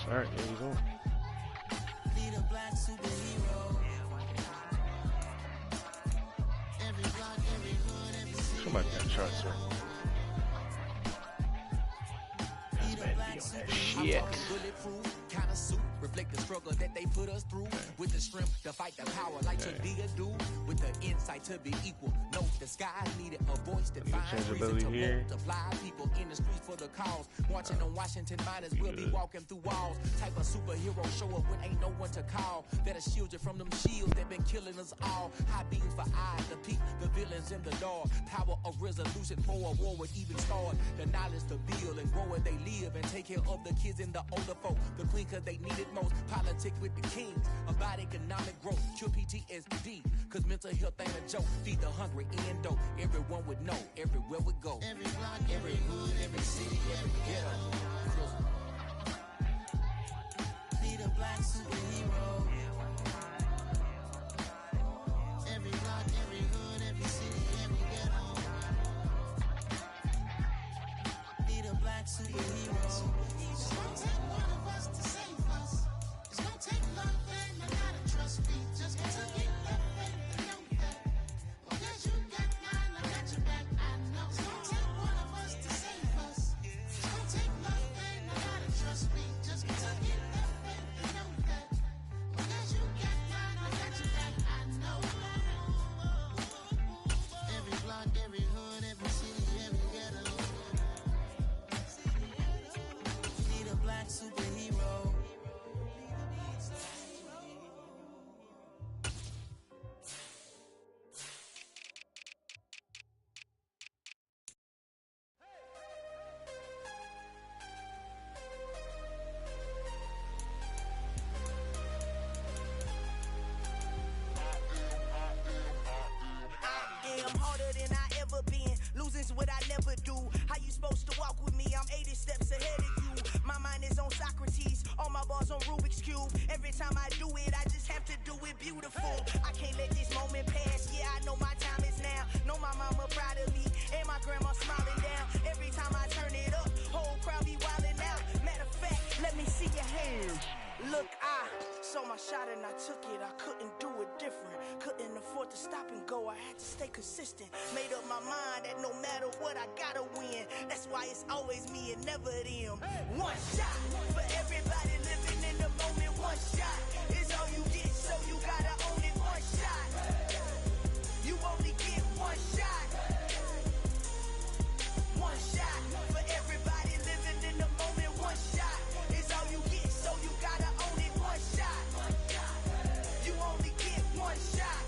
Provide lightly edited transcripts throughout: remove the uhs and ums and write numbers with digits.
All right, there you go. Be the black superhero. Every block, every hood, every city. Come on, that chart, sir. Be the black superhero. Bulletproof kind of suit, reflect the struggle that they put us through. With the strength to fight the power like Shadia do. With the insight to be equal. No, the sky needed a voice that finds reason to multiply. People in the streets for the cause. Marching on Washington, might as well be walking through walls. Type of superhero show up when ain't no one to call. That'll shield you from them shields that been killing us all. High beams for eyes to peep the villains in the dark. Power of resolution for a war would even start. The knowledge to build and grow where they live and take care of the kids and the older folk. The queen cause they need it most. Politic with the kings. About economic growth. Cure PTSD. Cause mental health ain't a joke. Feed the hungry and dope. Everyone would know. Everywhere we go. Every block, every hood, every city, every ghetto. Be the black superhero. Every block, every hood, every city, every ghetto. Be the black superhero. It's gonna take one of us to save us. It's gonna take love and a lot of trust. We just got to get that faith and know that. Because you got mine, I got your back. I know. It's gonna take one of us to save us. It's gonna take love and a lot of trust. We just got to get that faith and know that. Because you got mine, I got your back. I know. Every block, every hood, every city, every ghetto. Be the black superhero. I am harder than I ever been. Losing's what I never do. How you supposed to walk with me? I'm 80 steps ahead of you. My mind is on Socrates. All my bars on Rubik's Cube. Every time I do it, I just have to do it beautiful. I can't let this moment pass. Yeah, I know my time is now. Know my mama proud of me. And my grandma smiling down. Every time I turn it up, whole crowd be wildin' out. Matter of fact, let me see your hands. Look, I saw my shot and I took it. I couldn't do it different. Couldn't afford to stop and go. I had to stay consistent. Made up my mind that no matter what, I gotta win. That's why it's always me and never them. One shot for everybody living in the moment. One shot is all you get, so you gotta own it. One shot. You only get one shot. One shot for everybody living in the moment. One shot is all you get, so you gotta own it. One shot. You only get one shot.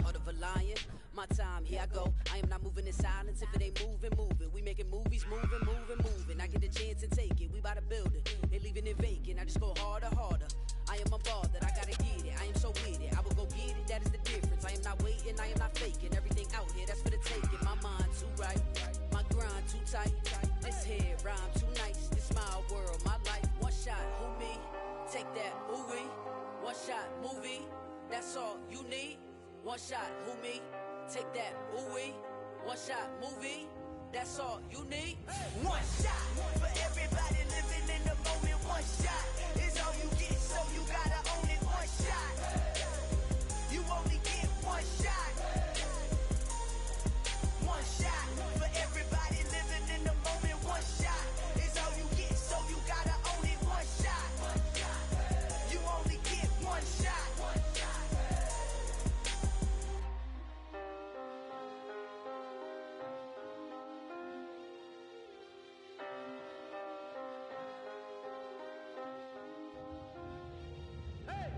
Heart of a lion, my time, here I go. I am not moving in silence. If it ain't moving, moving. We making movies, moving, moving, moving. I get the chance to take it. We bout to build it. They leaving it vacant. I just go harder, harder. I am a ball that I gotta get it. I am so with it. I will go get it. That is the difference. I am not waiting. I am not faking. Everything out here, that's for the taking. My mind too right. My grind too tight. This head rhyme too nice. This my world, my life. One shot, who me? Take that, ooh wee. One shot, movie. That's all you need. One shot, who me? Take that, ooh wee. One shot, movie. That's all you need. One shot for everybody living in the moment. One shot is all you get, so you gotta own it. One shot. You only get one shot. One shot for everybody living in the moment. One shot is all you get, so you gotta own it. One shot. You only get one shot.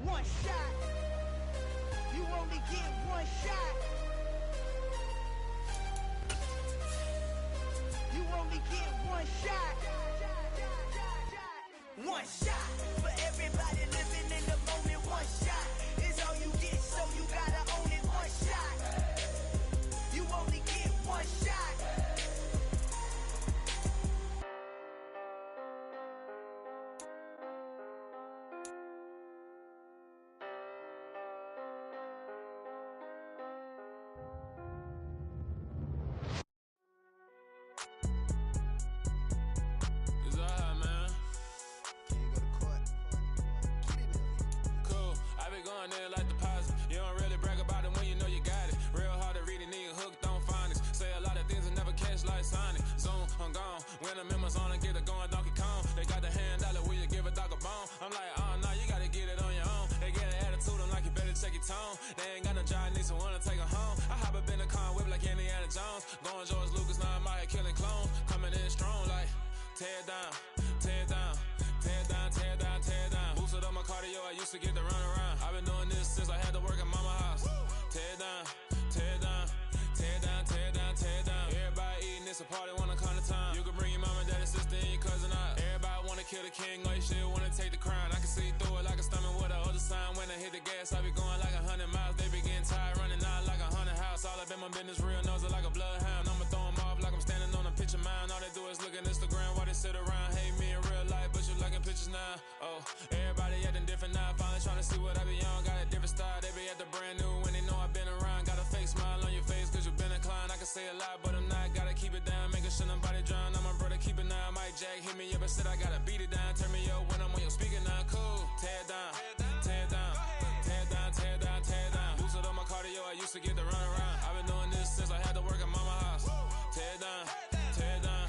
One shot. You only get one shot. You only get one shot. One shot for everybody living in the moment. One shot is all you get, so you gotta own it. One shot. You only get one shot. It's alright, man. on George Lucas, now I'm out here killing clones. Coming in strong like, tear it down, tear it down, tear it down, tear it down, tear it down. Boosted up my cardio, I used to get to run around. I've been doing this since I had to work at mama house. Tear it down, tear it down, tear it down, tear it down, tear it down. Everybody eating, it's a party, wanna come to time. You can bring your mama, daddy, sister, and your cousin out. Everybody wanna kill the king, like shit, wanna take the crown. I can see through it like a stomach with a other sign. When I hit the gas, I be going like 100 miles. They be getting tired, running out like 100 house. All up in my business, real nose like a bloodhound. I'ma throw them off like I'm standing on a picture mound. All they do is look at Instagram while they sit around. Hate me in real life, but you liking pictures now. Oh, everybody acting different now. Finally trying to see what I be on. Got a different style, they be at the brand new when they know I've been around. Got a fake smile on your face cause you been inclined. I can say a lot, but I'm not. Gotta keep it down, making sure nobody drown. I'm my brother, keep it now. Mike Jack hit me up and said I gotta beat it down. Turn me up when I'm on your speaker now. Cool, tear it down, tear it down, tear it down, tear it down, tear it down. Boosted up my cardio, I used to get to run around. I've been doing this since I had to work at mama house. Tear it down, tear it down,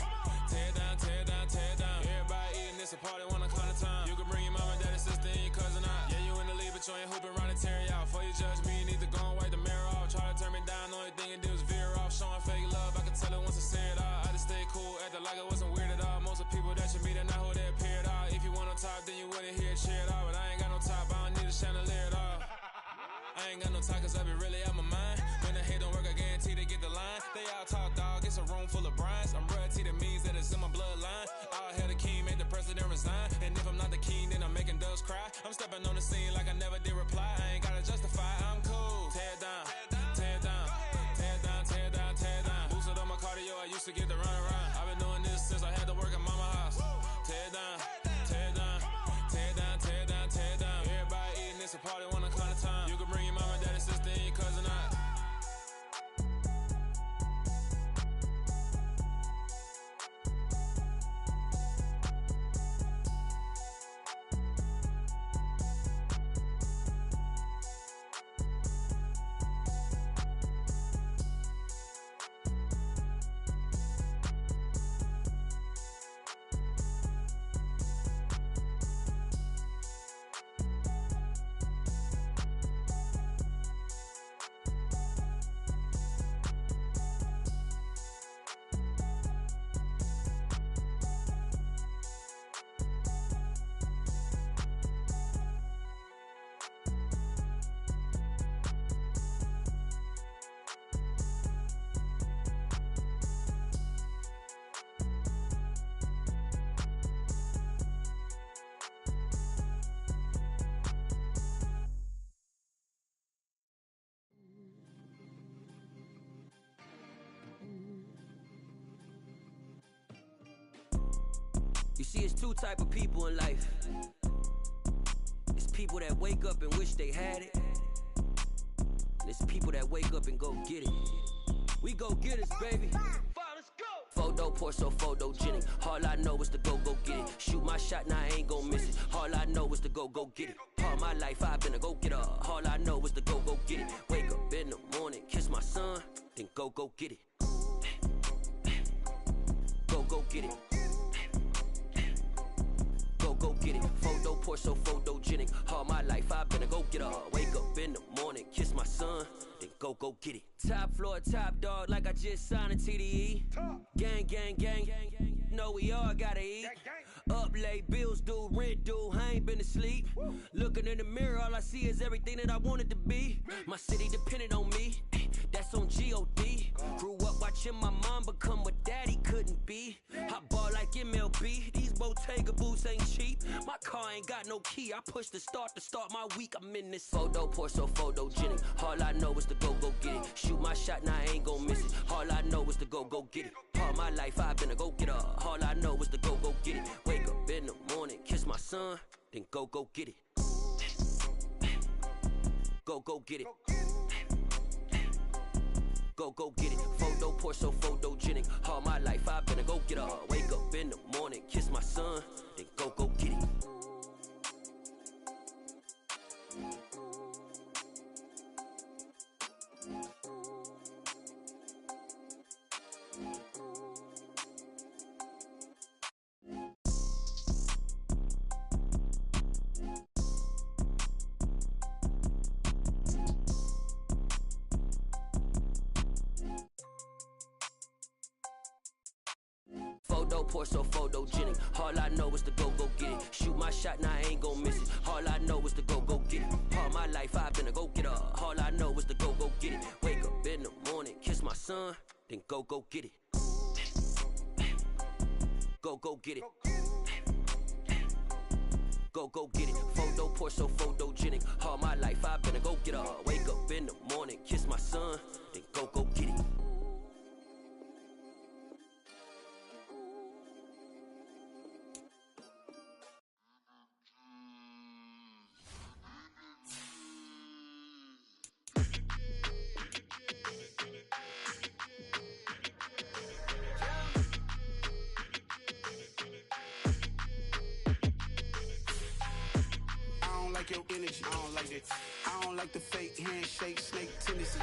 tear it down, tear it down, tear it down. Everybody eating, it's a party, wanna come to time. You can bring your mama, daddy, sister, and your cousin out. Yeah, you in the lead, but you ain't hooping around and tearing out. Before you judge me, you need to go and wipe the mirror off. Try to turn me down, only thing you did was veer off. Showing fake love, I can tell it once I say it all. I just stay cool, acting like it wasn't weird at all. Most of the people that you meet are not who they appear at all. If you want on top, then you wouldn't hear it cheer at all. But I ain't got no top, I don't need a chandelier at all. I ain't got no talk cause I be really out my mind. When the hate don't work, I guarantee they get the line. They all talk dog, it's a room full of brinds. I'm royalty, that means that it's in my bloodline. All hail the king, made the president resign. And if I'm not the king, then I'm making doves cry. I'm stepping on the scene like I never did reply. I ain't gotta justify, I'm cool. Tear it down, tear it down, tear it down, tear it down, tear it down. Boosted up my cardio, I used to get to run around. I've been doing this since I had to work at mama house. Tear it down, tear it down, tear it down, tear it down, tear it down. Everybody eating, it's a party, wanna come to time. You can bring your mama, daddy, sister, and your cousin out. You see, it's two type of people in life. It's people that wake up and wish they had it. And it's people that wake up and go get it. We go get it, baby. Photo pour so photogenic. All I know is to go get it. Shoot my shot, now I ain't gon' miss it. All I know is to go get it. All my life I've been a go getter. All I know is to go get it. Wake up in the morning, kiss my son, then go get it. Go get it. Go get it. Photo pour so photogenic. All my life I've been a go getter. Wake up in the morning, kiss my son, then go get it. Top floor, top dog, like I just signed a TDE. Gang. Know we all gotta eat. Up late, bills due, rent due, I ain't been asleep. Looking in the mirror, all I see is everything that I wanted to be. My city depended on me, that's on G.O.D. Grew up watching my mom become what daddy couldn't be. I ball like MLB, these Bottega boots ain't cheap. My car ain't got no key, I push the start to start my week. I'm in this photo pour so photogenic. All I know is to go get it. Shoot my shot, now I ain't gon' miss it. All I know is to go get it. All my life I've been a go getter. All I know is to go get it. Wake up in the morning, kiss my son, then go get it. Go get it. Go get it. Photo pour so photogenic. All my life I've been a go getter. Wake up in the morning, kiss my son, then go get it. Photo poor, so photogenic. All I know is to go get it. Shoot my shot, now I ain't gon' miss it. All I know is to go get it. All my life I've been a go-getter. All I know is to go get it. Wake up in the morning, kiss my son, then go get it. Go get it. Go get it. Photo poor, so photogenic. All my life I've been a go-getter. Wake up in the morning, kiss my son, then go get it. Your energy, I don't like that. I don't like the fake handshake, snake tendency.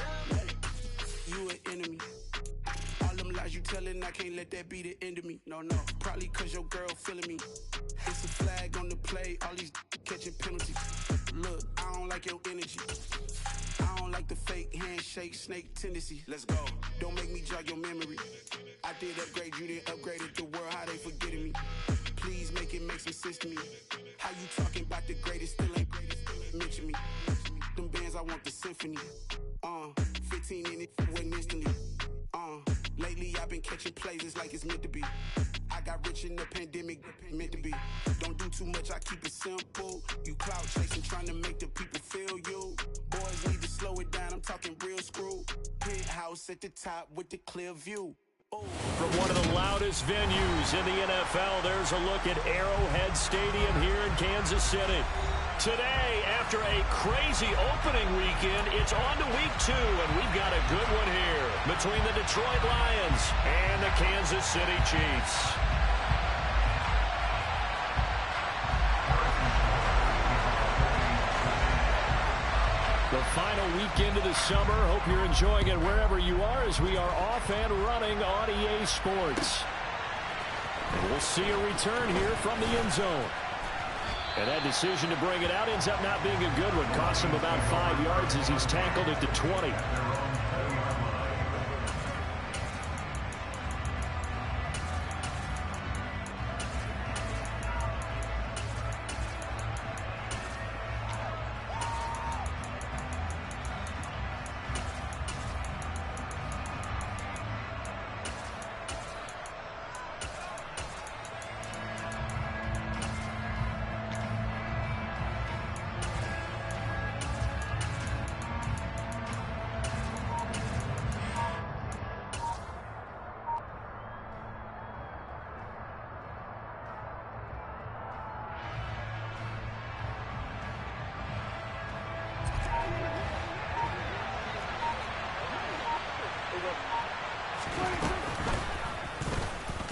You an enemy. All them lies you telling, I can't let that be the end of me. No, probably cause your girl feeling me. It's a flag on the play, all these catching penalties. Look, I don't like your energy. I don't like the fake handshake, snake tendency. Let's go. Don't make me jog your memory. I did upgrade, you didn't upgrade it. The world, how they forgetting me. Please make it make some sense to me. How you talking about the greatest, still ain't greatest, mention me. Them bands, I want the symphony. 15 in it, went instantly. Lately I've been catching plays, it's like it's meant to be. I got rich in the pandemic, meant to be. Don't do too much, I keep it simple. You clout chasing, trying to make the people feel you. Boys need to slow it down, I'm talking real screw. Penthouse at the top with the clear view. From one of the loudest venues in the NFL, there's a look at Arrowhead Stadium here in Kansas City. Today, after a crazy opening weekend, it's on to week 2, and we've got a good one here between the Detroit Lions and the Kansas City Chiefs. The final weekend of the summer. Hope you're enjoying it wherever you are as we are off and running on EA Sports. And we'll see a return here from the end zone. And that decision to bring it out ends up not being a good one. Cost him about 5 yards as he's tackled at the 20.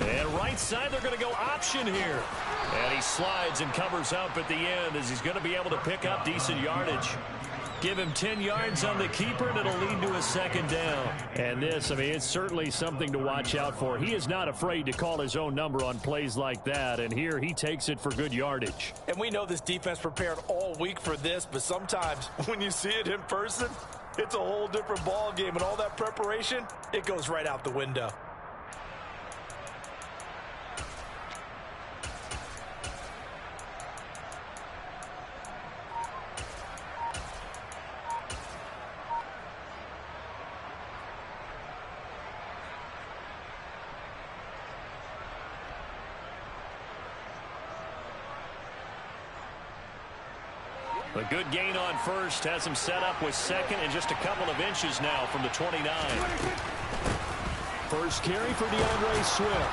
And right side, they're going to go option here. And he slides and covers up at the end as he's going to be able to pick up decent yardage. Give him 10 yards on the keeper, and it'll lead to a second down. And this, I mean, it's certainly something to watch out for. He is not afraid to call his own number on plays like that, and here he takes it for good yardage. And we know this defense prepared all week for this, but sometimes when you see it in person, it's a whole different ball game, and all that preparation, it goes right out the window. A good gain on first has him set up with second and just a couple of inches now from the 29. First carry for DeAndre Swift.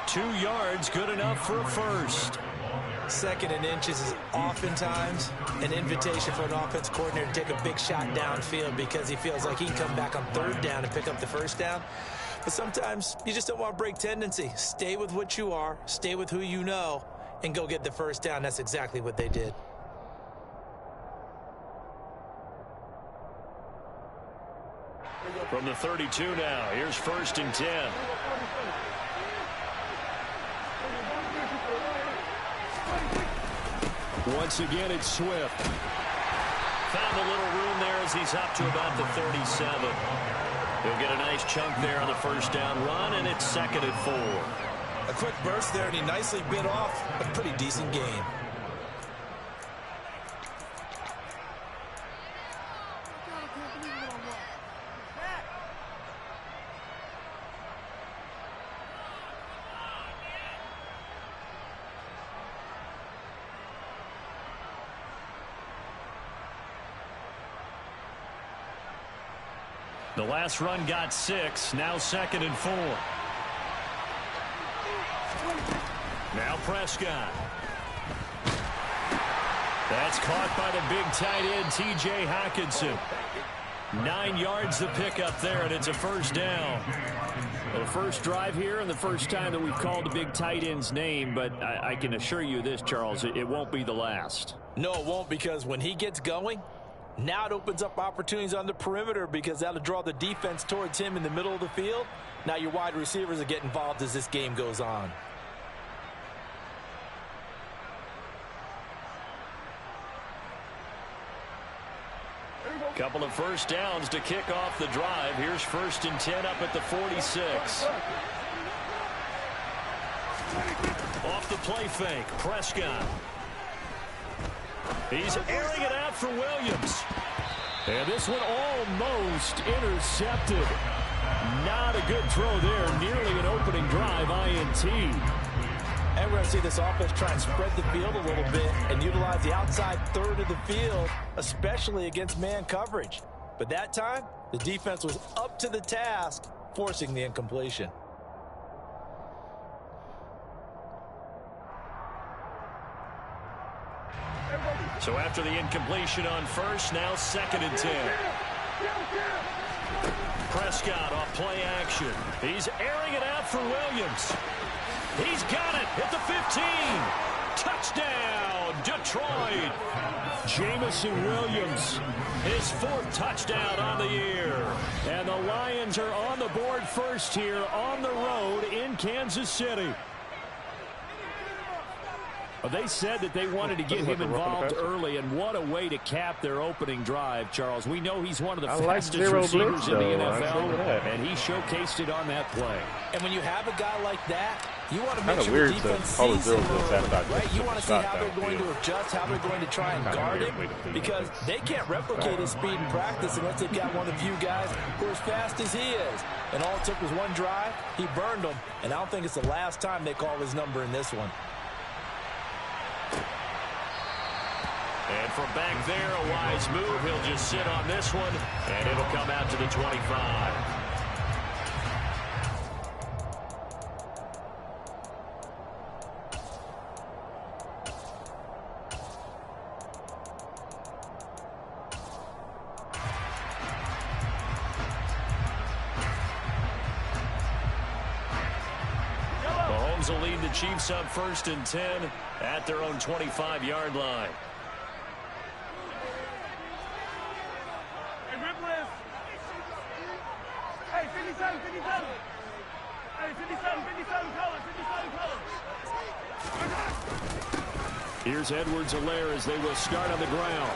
2 yards, good enough for a first. Second and inches is oftentimes an invitation for an offense coordinator to take a big shot downfield because he feels like he can come back on third down and pick up the first down. But sometimes you just don't want to break tendency. Stay with what you are, stay with who you know, and go get the first down. That's exactly what they did. From the 32 now, here's first and 10. Once again, it's Swift. Found a little room there as he's up to about the 37. He'll get a nice chunk there on the first down run, and it's 2nd and 4. A quick burst there, and he nicely bit off a pretty decent gain. The last run got 6. Now 2nd and 4. Now Prescott. That's caught by the big tight end, T.J. Hockenson. 9 yards the pickup there, and it's a first down. Well, the first drive here and the first time that we've called the big tight end's name, but I can assure you this, Charles, it won't be the last. No, it won't, because when he gets going, now it opens up opportunities on the perimeter because that'll draw the defense towards him in the middle of the field. Now your wide receivers will get involved as this game goes on. Couple of first downs to kick off the drive. Here's 1st and 10 up at the 46. Off the play fake, Prescott. He's airing it out for Williams. And this one almost intercepted. Not a good throw there. Nearly an opening drive INT. And we're going to see this offense try and spread the field a little bit and utilize the outside third of the field, especially against man coverage. But that time, the defense was up to the task, forcing the incompletion. So after the incompletion on first, now 2nd and 10. Prescott off play action. He's airing it out for Williams. He's got it at the 15. Touchdown, Detroit. Jameson Williams, his 4th touchdown on the year. And the Lions are on the board first here on the road in Kansas City. Well, they said that they wanted to get him involved early, and what a way to cap their opening drive, Charles. We know he's one of the fastest receivers in the NFL, and he showcased it on that play. And when you have a guy like that, you want to make sure the defense sees him early, right? You want to see how they're going to adjust, how they're going to try and guard him, because they can't replicate his speed in practice unless they've got one of the few guys who are as fast as he is. And all it took was one drive. He burned them, and I don't think it's the last time they call his number in this one. And from back there, a wise move. He'll just sit on this one, and it'll come out to the 25. Mahomes will lead the Chiefs up 1st and 10 at their own 25-yard line. Here's Edwards-Helaire as they will start on the ground.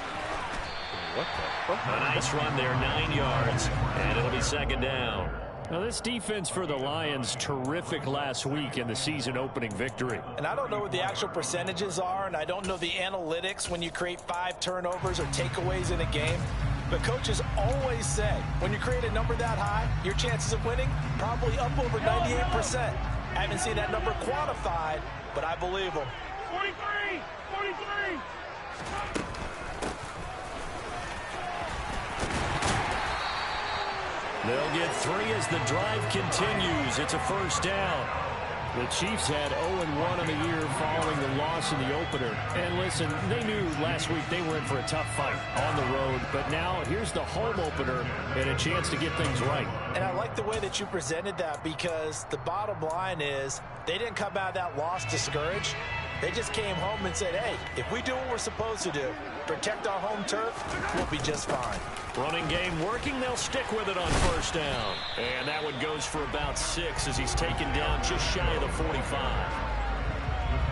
What the fuck? A nice run there, 9 yards, and it'll be 2nd down. Now, this defense for the Lions, terrific last week in the season-opening victory. And I don't know what the actual percentages are, and I don't know the analytics when you create 5 turnovers or takeaways in a game. But coaches always say, when you create a number that high, your chances of winning probably up over 98%. I haven't seen that number quantified, but I believe them. 43! 43! They'll get 3 as the drive continues. It's a first down. The Chiefs had 0-1 on the year following the loss in the opener. And listen, they knew last week they were in for a tough fight on the road. But now here's the home opener and a chance to get things right. And I like the way that you presented that, because the bottom line is they didn't come out of that loss discouraged. They just came home and said, hey, if we do what we're supposed to do, protect our home turf, we'll be just fine. Running game working. They'll stick with it on first down. And that one goes for about 6 as he's taken down just shy of the 45.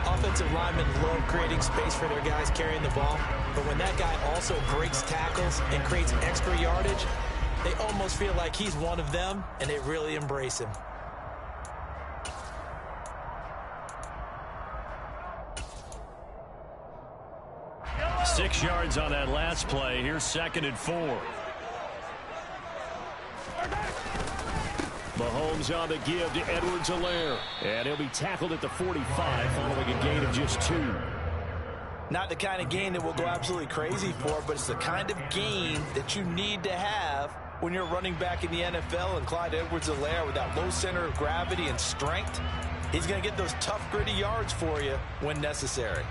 Offensive linemen love creating space for their guys carrying the ball. But when that guy also breaks tackles and creates extra yardage, They almost feel like he's one of them, and they really embrace him. Yellow. 6 yards on that last play. Here's 2nd and 4. Mahomes on the give to Edwards-Helaire. And he'll be tackled at the 45 following a gain of just 2. Not the kind of gain that we'll go absolutely crazy for, but it's the kind of gain that you need to have when you're running back in the NFL. And Clyde Edwards-Helaire, with that low center of gravity and strength, he's going to get those tough, gritty yards for you when necessary.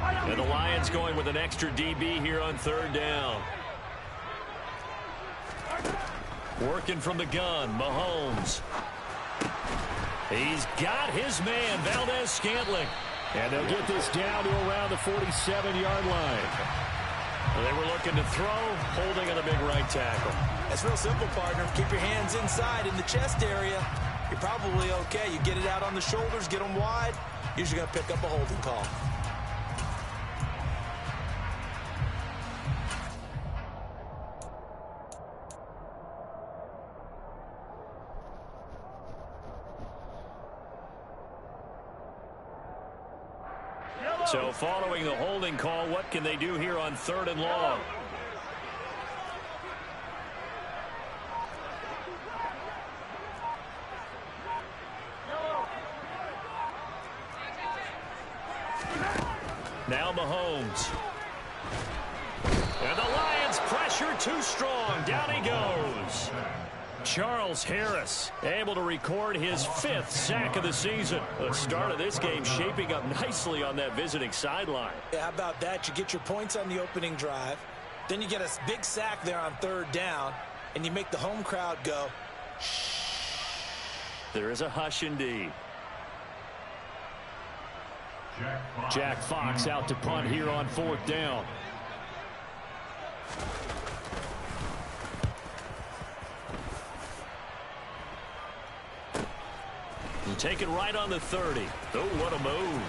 And the Lions going with an extra DB here on 3rd down. Working from the gun, Mahomes. He's got his man, Valdez-Scantling. And they'll get this down to around the 47-yard line. They were looking to throw, holding on the big right tackle. It's real simple, partner. Keep your hands inside in the chest area. You're probably okay. You get it out on the shoulders, get them wide. Usually going to pick up a holding call. So following the holding call, what can they do here on 3rd and long? Now Mahomes. And the Lions pressure too strong. Down he goes. Charles Harris able to record his 5th sack of the season. The start of this game shaping up nicely on that visiting sideline. Yeah, how about that? You get your points on the opening drive. Then you get a big sack there on 3rd down. And you make the home crowd go, shh. There is a hush indeed. Jack Fox out to punt here on 4th down. And take it right on the 30. Oh, what a move.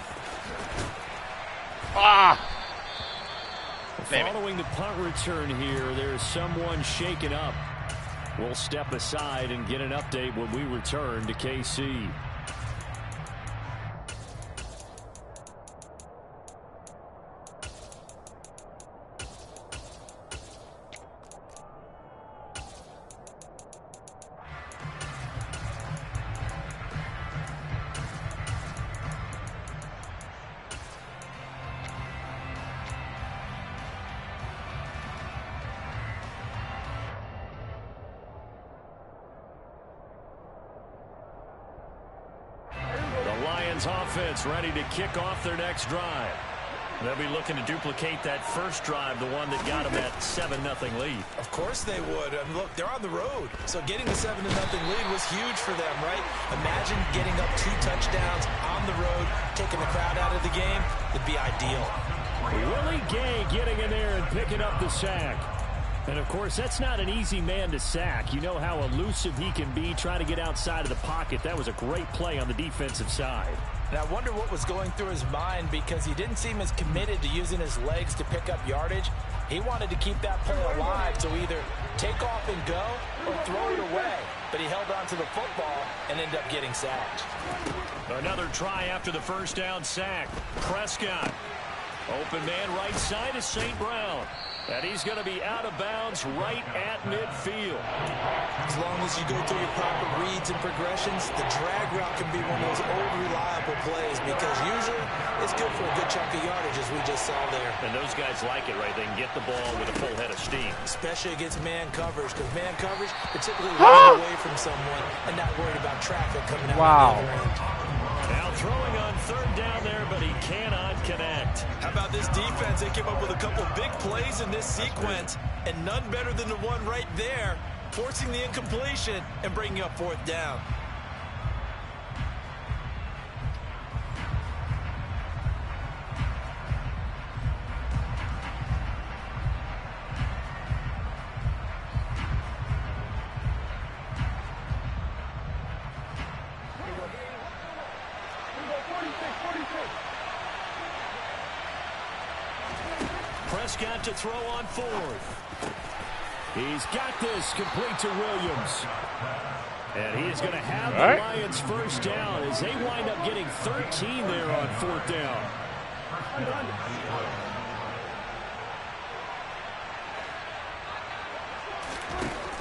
Following the punt return here, there's someone shaken up. We'll step aside and get an update when we return to KC. Offense ready to kick off their next drive. They'll be looking to duplicate that first drive, the one that got them that 7-0 lead. Of course they would. And look, they're on the road. So getting the 7-0 lead was huge for them, right? Imagine getting up 2 touchdowns on the road, taking the crowd out of the game. It'd be ideal. Willie Gay getting in there and picking up the sack. And, of course, that's not an easy man to sack. You know how elusive he can be trying to get outside of the pocket. That was a great play on the defensive side. And I wonder what was going through his mind, because he didn't seem as committed to using his legs to pick up yardage. He wanted to keep that play alive, so either take off and go or throw it away. But he held on to the football and ended up getting sacked. Another try after the first down sack. Prescott. Open man right side is St. Brown. And he's going to be out of bounds right at midfield. As long as you go through your proper reads and progressions, the drag route can be one of those old reliable plays, because usually it's good for a good chunk of yardage, as we just saw there. And those guys like it, right? They can get the ball with a full head of steam. Especially against man coverage, because man coverage, they're typically running away from someone and not worried about traffic coming out of the other end. Now throwing on 3rd down there, but he cannot connect. How about this defense? They came up with a couple of big plays in this sequence, and none better than the one right there, forcing the incompletion and bringing up 4th down. Prescott to throw on fourth. He's got this complete to Williams. And he is going to have the Lions first down as they wind up getting 13 there on fourth down.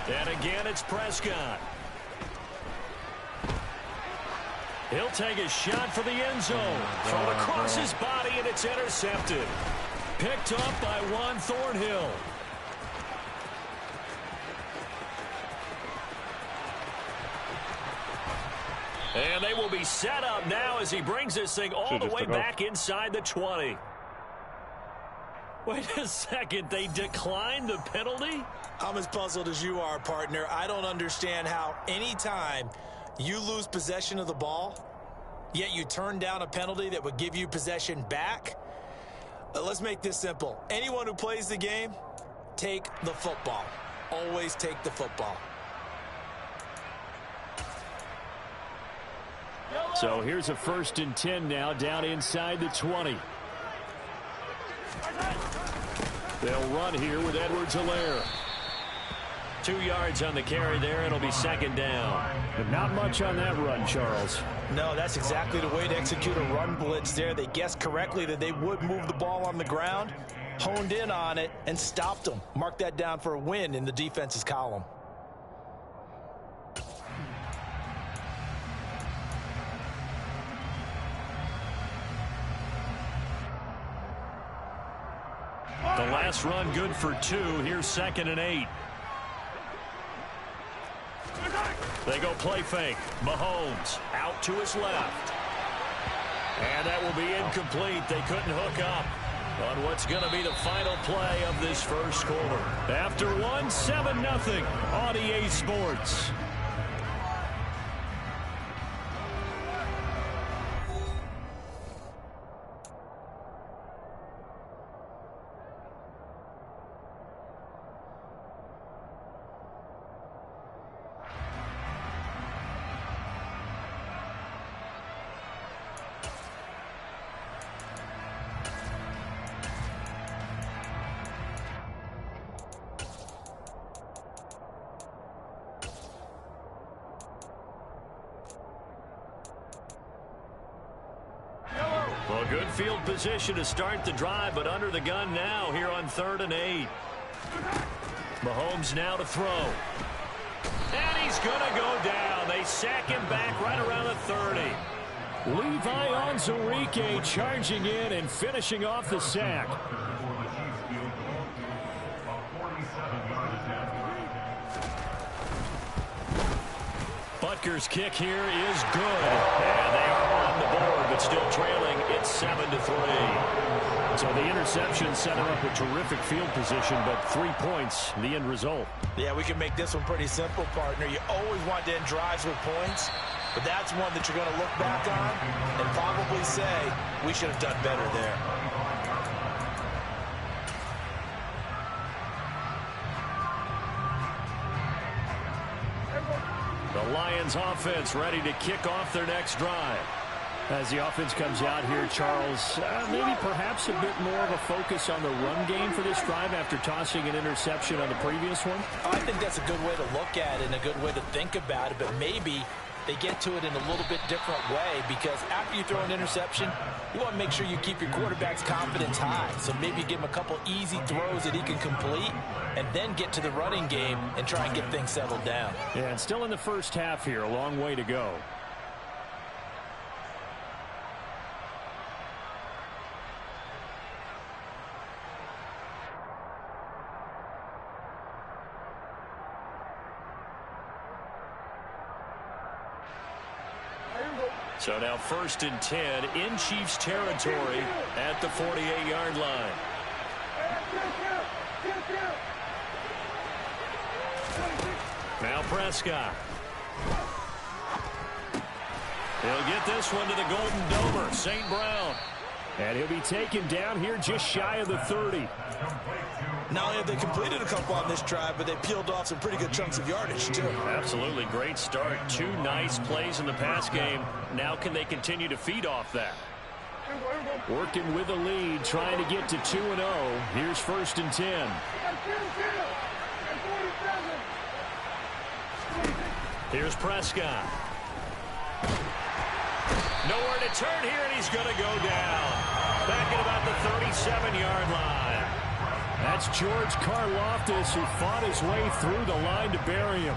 And again, it's Prescott. He'll take a shot for the end zone. Thrown across his body, and it's intercepted. Picked up by Juan Thornhill. And they will be set up now as he brings this thing all the way back inside the 20. Wait a second, they declined the penalty? I'm as puzzled as you are, partner. I don't understand how anytime you lose possession of the ball, yet you turn down a penalty that would give you possession back. Let's make this simple. Anyone who plays the game, take the football. Always take the football. So here's a 1st and 10 now down inside the 20. They'll run here with Edwards-Helaire. 2 yards on the carry there. It'll be 2nd down. But not much on that run, Charles. No, that's exactly the way to execute a run blitz there. They guessed correctly that they would move the ball on the ground, honed in on it, and stopped them. Mark that down for a win in the defense's column. The last run good for 2. Here's 2nd and 8. They go play fake. Mahomes out to his left. And that will be incomplete. They couldn't hook up on what's going to be the final play of this first quarter. After 7-0 on EA Sports. Well, good field position to start the drive, but under the gun now here on 3rd and 8. Mahomes now to throw. And he's going to go down. They sack him back right around the 30. Levi Onwuzurike charging in and finishing off the sack. Butker's kick here is good. And they are on the board, but still trailing. It's 7-3. So the interception set him up with terrific field position, but 3 points, the end result. Yeah, we can make this one pretty simple, partner. You always want to end drives with points, but that's one that you're going to look back on and probably say, we should have done better there. The Lions offense ready to kick off their next drive. As the offense comes out here, Charles, maybe perhaps a bit more of a focus on the run game for this drive after tossing an interception on the previous one? I think that's a good way to look at it and a good way to think about it, but maybe they get to it in a little bit different way, because after you throw an interception, you want to make sure you keep your quarterback's confidence high. So maybe give him a couple easy throws that he can complete and then get to the running game and try and get things settled down. Yeah, and still in the first half here, a long way to go. So now 1st and 10 in Chiefs territory at the 48-yard line. Now Prescott. He'll get this one to the Golden Domer, St. Brown. And he'll be taken down here just shy of the 30. Not only have they completed a couple on this drive, but they peeled off some pretty good chunks of yardage, too. Absolutely. Great start. 2 nice plays in the pass game. Now can they continue to feed off that? Working with the lead, trying to get to 2-0. Here's 1st and 10. Here's Prescott. Nowhere to turn here, and he's going to go down. Back at about the 37-yard line. That's George Karlaftis, who fought his way through the line to bury him.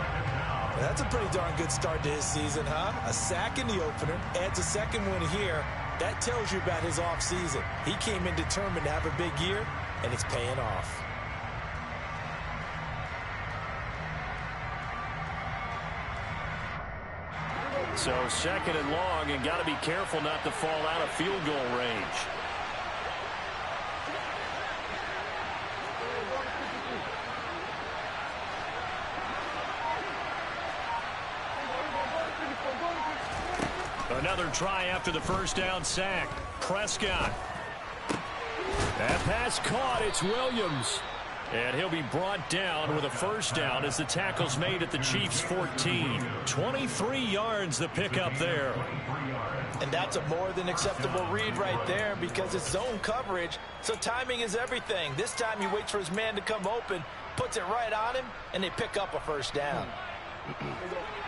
That's a pretty darn good start to his season, huh? A sack in the opener, adds a second one here. That tells you about his offseason. He came in determined to have a big year, and it's paying off. So 2nd and long, and got to be careful not to fall out of field goal range. Another try after the 1st down sack. Prescott. That pass caught. It's Williams. And he'll be brought down with a 1st down as the tackle's made at the Chiefs' 14. 23 yards the pickup there. And that's a more than acceptable read right there because it's zone coverage, so timing is everything. This time he waits for his man to come open, puts it right on him, and they pick up a 1st down.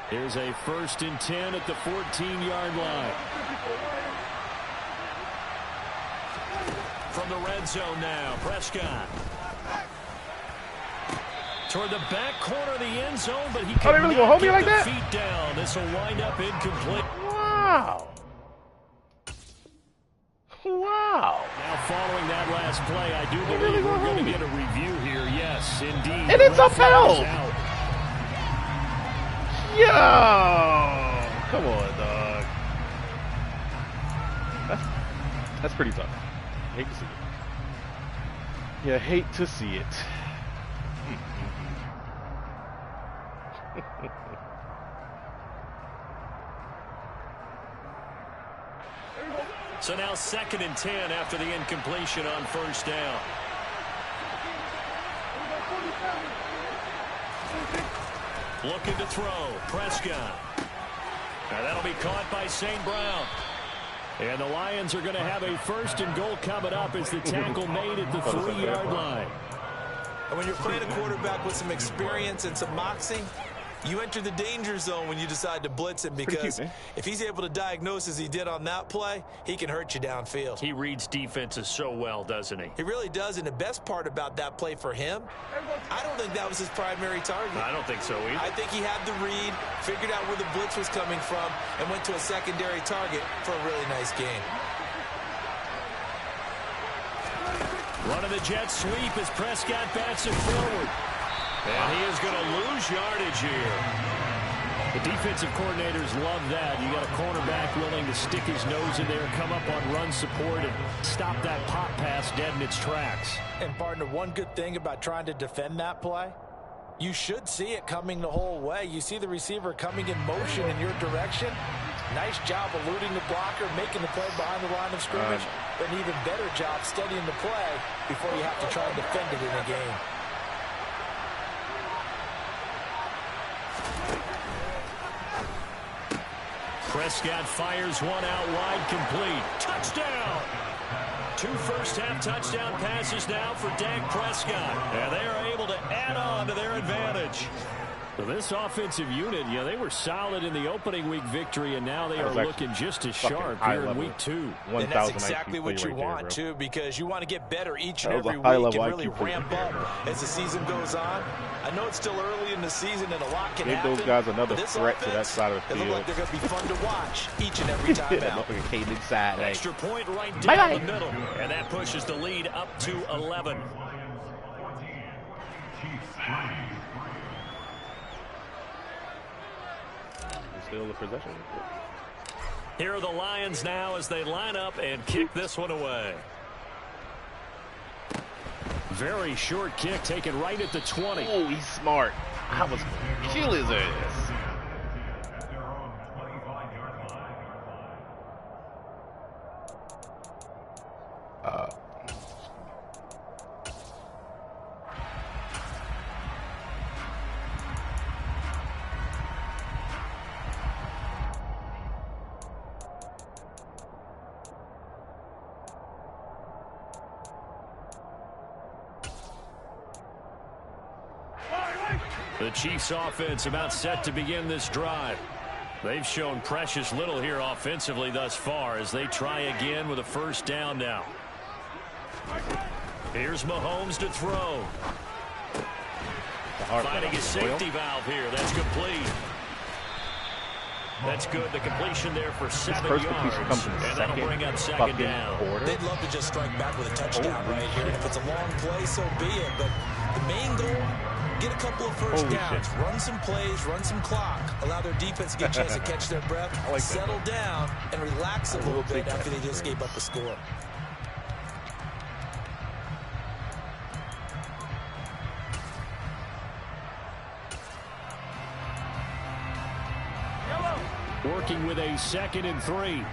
Here's a 1st and 10 at the 14-yard line. From the red zone now, Prescott. Toward the back corner of the end zone, but he can really gonna hold me like that? Feet down. This will wind up incomplete. Wow. Wow. Now following that last play, I do believe we're going to get a review here. Yes, indeed. And it's upheld. Yo, come on, dog. That's pretty tough. Hate to see it. Yeah, hate to see it. So now 2nd and 10 after the incompletion on 1st down. Looking to throw. Prescott. Now that'll be caught by St. Brown. And the Lions are going to have a 1st and goal coming up as the tackle made at the 3-yard line. And when you're playing a quarterback with some experience and some moxie, you enter the danger zone when you decide to blitz him because if he's able to diagnose as he did on that play, he can hurt you downfield. He reads defenses so well, doesn't he? He really does, and the best part about that play for him, I don't think that was his primary target. I don't think so either. I think he had the read, figured out where the blitz was coming from, and went to a secondary target for a really nice game. Running the jet sweep as Prescott bats it forward. And he is going to lose yardage here. The defensive coordinators love that. You got a cornerback willing to stick his nose in there, come up on run support, and stop that pop pass dead in its tracks. And, partner, one good thing about trying to defend that play, you should see it coming the whole way. You see the receiver coming in motion in your direction. Nice job eluding the blocker, making the play behind the line of scrimmage. But an even better job studying the play before you have to try and defend it in a game. Prescott fires one out wide, complete. Touchdown! 2 first-half touchdown passes now for Dak Prescott. And they are able to add on to their advantage. So this offensive unit, they were solid in the opening week victory, and now they are looking just as sharp here in week 2. And that's exactly what you want, too, because you want to get better each and every week and really ramp up as the season goes on. I know it's still early in the season and a lot can happen. Give those guys another threat to that side of the field. They look like they're going to be fun to watch each and every time out. Extra point right down the middle, and that pushes the lead up to 11. Still the possession. Here are the Lions now as they line up and kick this one away. Very short kick taken right at the 20. Oh, he's smart. I was kill his ass. The Chiefs offense about set to begin this drive. They've shown precious little here offensively thus far as they try again with a first down now. Here's Mahomes to throw. Finding his safety valve here. That's complete. That's good. The completion there for 7 yards. And that'll bring up second down. They'd love to just strike back with a touchdown right here. And if it's a long play, so be it. But the main goal, get a couple of first downs. Run some plays, run some clock. Allow their defense to get a chance to catch their breath, settle down, and relax a little bit after they just gave up a score. Working with a 2nd and 3.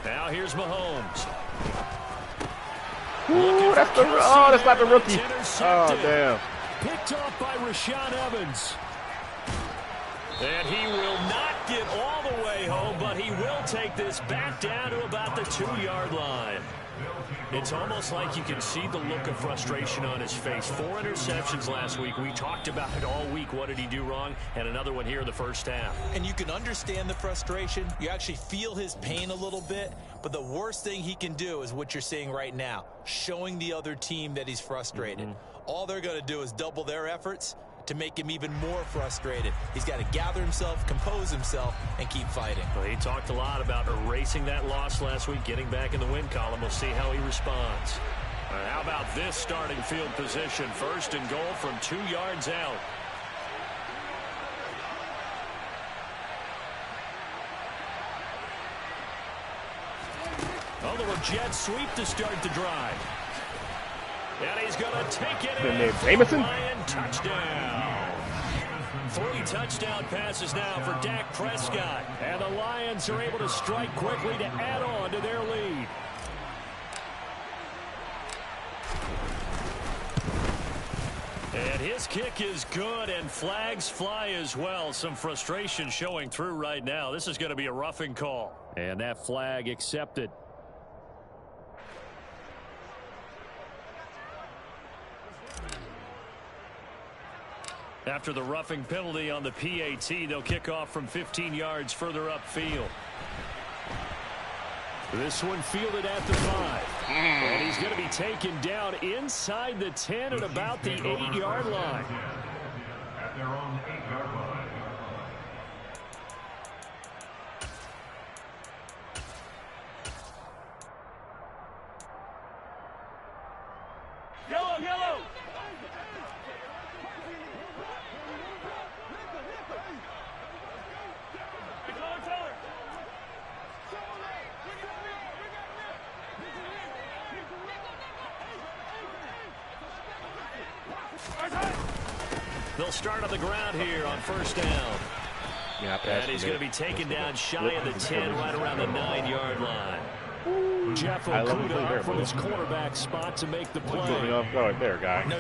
Now here's Mahomes. Ooh, that's not the rookie. Oh, damn. Picked off by Rashaan Evans. And he will not get all the way home, but he will take this back down to about the 2-yard line. It's almost like you can see the look of frustration on his face. 4 interceptions last week. We talked about it all week. What did he do wrong? And another one here in the first half. And you can understand the frustration. You actually feel his pain a little bit. But the worst thing he can do is what you're seeing right now, showing the other team that he's frustrated. All they're going to do is double their efforts to make him even more frustrated. He's got to gather himself, compose himself, and keep fighting. Well, he talked a lot about erasing that loss last week, getting back in the win column. We'll see how he responds. How about this starting field position? 1st and goal from 2 yards out. A little jet sweep to start the drive. And he's going to take it in. Jameson? Touchdown. 3 touchdown passes now for Dak Prescott. And the Lions are able to strike quickly to add on to their lead. And his kick is good, and flags fly as well. Some frustration showing through right now. This is going to be a roughing call. And that flag accepted. After the roughing penalty on the PAT, they'll kick off from 15 yards further upfield. This one fielded at the 5. And he's going to be taken down inside the 10 at about the 8-yard line. At their own 8-yard line. Yellow! They'll start on the ground here on first down. And he's going to be taken down shy of the 10, right around the 9-yard line. Jeff Okudah up from his quarterback spot to make the play. No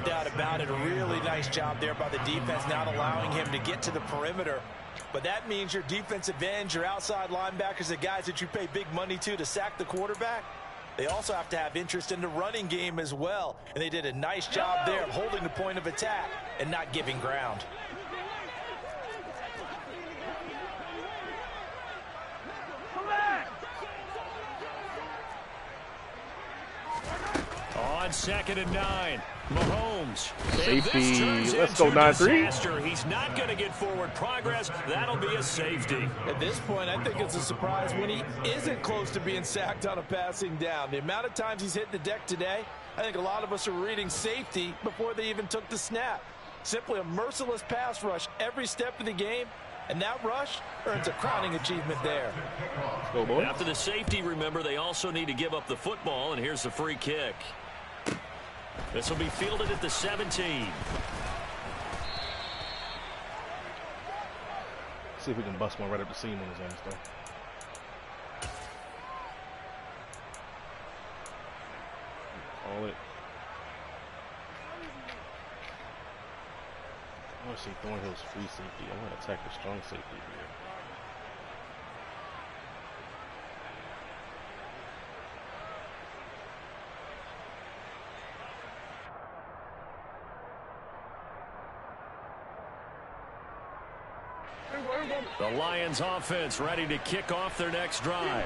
doubt about it. A really nice job there by the defense, not allowing him to get to the perimeter. But that means your defensive ends, your outside linebackers, the guys that you pay big money to sack the quarterback, they also have to have interest in the running game as well. And they did a nice job there of holding the point of attack and not giving ground. On 2nd and 9, Mahomes. Safety. Let's go 9-3. He's not going to get forward progress. That'll be a safety. At this point, I think it's a surprise when he isn't close to being sacked on a passing down. The amount of times he's hit the deck today, I think a lot of us are reading safety before they even took the snap. Simply a merciless pass rush every step of the game. And that rush earns a crowning achievement there. Go, boy. After the safety, remember, they also need to give up the football, and here's the free kick. This will be fielded at the 17. See if we can bust one right up the seam on his ass, though. Call it. I want to see Thornhill's free safety. I want to attack the strong safety here. The Lions offense ready to kick off their next drive.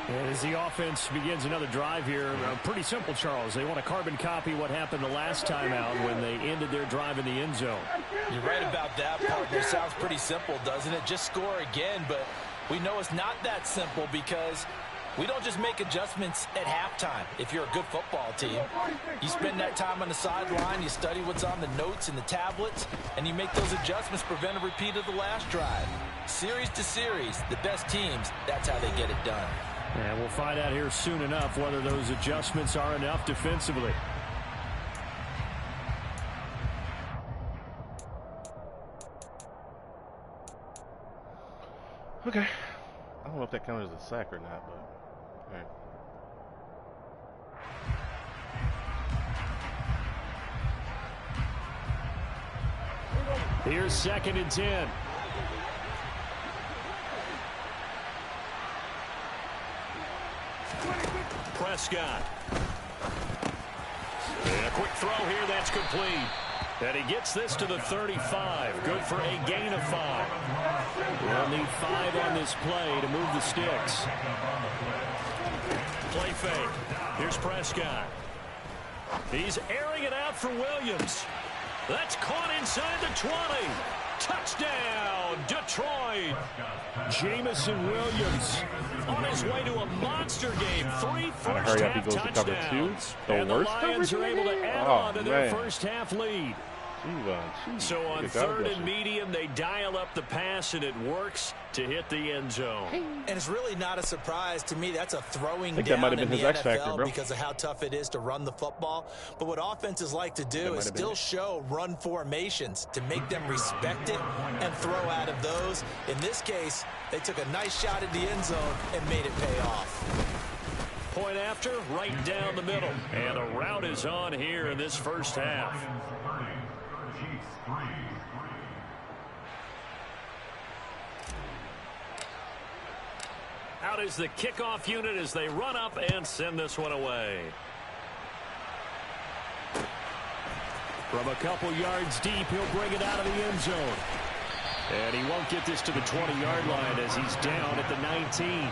And as the offense begins another drive here, pretty simple, Charles. They want to carbon copy what happened the last time out when they ended their drive in the end zone. You're right about that, partner. Sounds pretty simple, doesn't it? Just score again, but we know it's not that simple because we don't just make adjustments at halftime. If you're a good football team, you spend that time on the sideline, you study what's on the notes and the tablets, and you make those adjustments, prevent a repeat of the last drive. Series to series, the best teams, that's how they get it done. And we'll find out here soon enough whether those adjustments are enough defensively. Okay. I don't know if that counts as a sack or not, but all right. Here's 2nd and 10. Prescott. And a quick throw here, that's complete. And he gets this to the 35. Good for a gain of 5. We'll need 5 on this play to move the sticks. Play fake. Here's Prescott. He's airing it out for Williams. That's caught inside the 20. Touchdown, Detroit. Jamison Williams on his way to a monster game. 3 first-half touchdowns. And the Lions are able to add on to their first-half lead. So on 3rd and medium, they dial up the pass, and it works to hit the end zone. And it's really not a surprise to me. That's a throwing that down might have in been the his NFL X-factor, bro. because of how tough it is to run the football. But what offenses like to do is still show run formations to make them respect it and throw out of those. In this case, they took a nice shot at the end zone and made it pay off. Point after, right down the middle. And a route is on here in this first half. Out is the kickoff unit as they run up and send this one away. From a couple yards deep, he'll bring it out of the end zone. And he won't get this to the 20-yard line as he's down at the 19.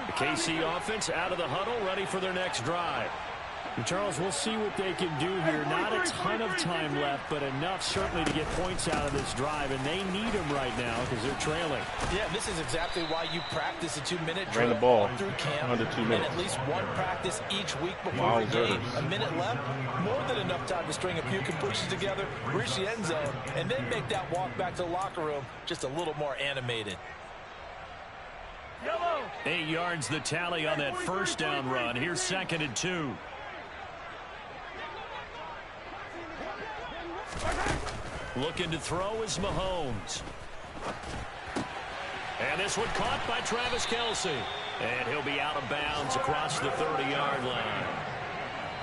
The KC offense out of the huddle, ready for their next drive. And Charles, we'll see what they can do here. Not a ton of time left, but enough certainly to get points out of this drive, and they need them right now because they're trailing. Yeah, this is exactly why you practice a 2-minute drill Ran the ball through camp, under 2 minutes. and at least one practice each week before the game. A minute left, more than enough time to string a few completions together, reach the end zone, and then make that walk back to the locker room just a little more animated. 8 yards the tally on that first down run. Here's 2nd and 2. Looking to throw is Mahomes. And this one caught by Travis Kelce. And he'll be out of bounds across the 30-yard line.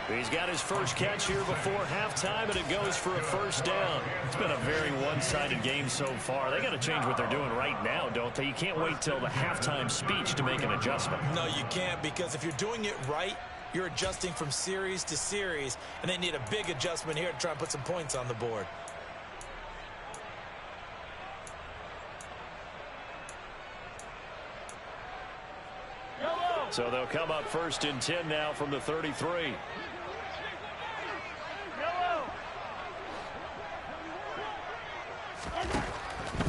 He's got his first catch here before halftime, and it goes for a first down. It's been a very one-sided game so far. They got to change what they're doing right now, don't they? You can't wait till the halftime speech to make an adjustment. No, you can't, because if you're doing it right, you're adjusting from series to series, and they need a big adjustment here to try and put some points on the board. So they'll come up 1st and 10 now from the 33.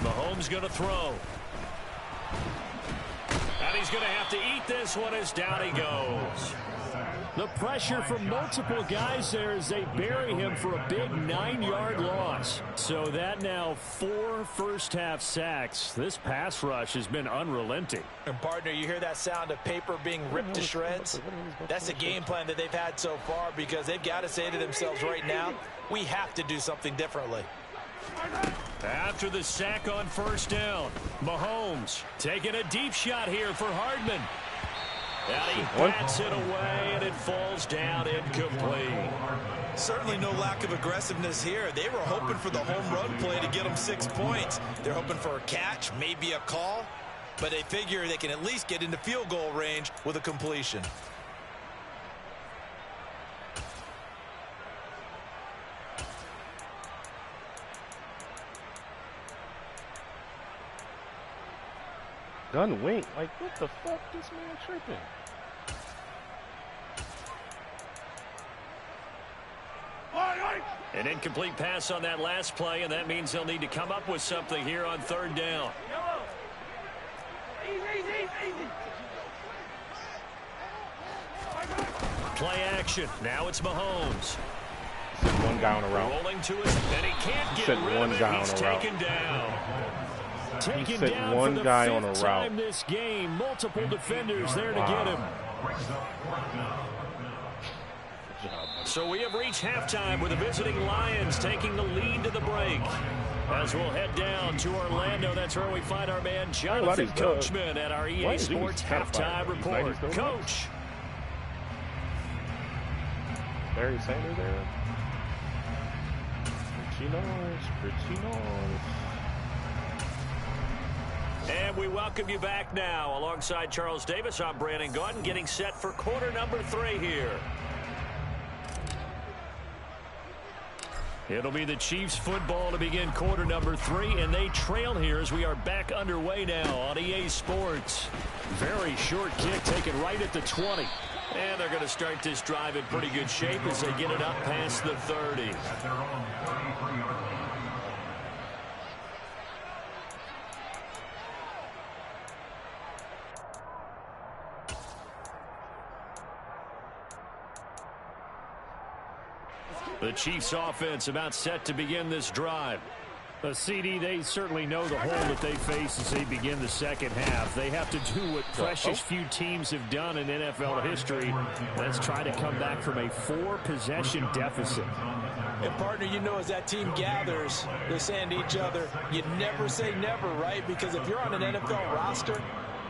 Mahomes going to throw. And he's going to have to eat this one as down he goes. The pressure from multiple guys there as they bury him for a big 9-yard loss. So that now 4 first-half sacks. This pass rush has been unrelenting. And, partner, you hear that sound of paper being ripped to shreds? That's a game plan that they've had so far because they've got to say to themselves right now, we have to do something differently. After the sack on first down, Mahomes taking a deep shot here for Hardman. And he bats it away, and it falls down incomplete. Certainly no lack of aggressiveness here. They were hoping for the home run play to get them 6 points. They're hoping for a catch, maybe a call, but they figure they can at least get into field goal range with a completion. Gun wink. Like, what the fuck? This man tripping. An incomplete pass on that last play, and that means they'll need to come up with something here on third down. Play action. Now it's Mahomes. One guy on a route. Rolling to his, and he can't get rid of it. He's taken down. Taken down one for the guy fifth on a route. time this game. Multiple defenders there to get him. So we have reached halftime with the visiting Lions taking the lead to the break. As we'll head down to Orlando, that's where we find our man Jonathan Coachman at our EA Sports Halftime Report. Coach. Barry Sanders there. Pretty nice. And we welcome you back now. Alongside Charles Davis, I'm Brandon Gaudin, getting set for quarter number 3 here. It'll be the Chiefs football to begin quarter number 3, and they trail here as we are back underway now on EA Sports. Very short kick taken right at the 20. And they're going to start this drive in pretty good shape as they get it up past the 30. The Chiefs offense about set to begin this drive. CD, they certainly know the hole that they face as they begin the second half. They have to do what precious few teams have done in NFL history. Let's try to come back from a 4-possession deficit. And partner, you know, as that team gathers, they're saying to each other, you never say never, right? Because if you're on an NFL roster,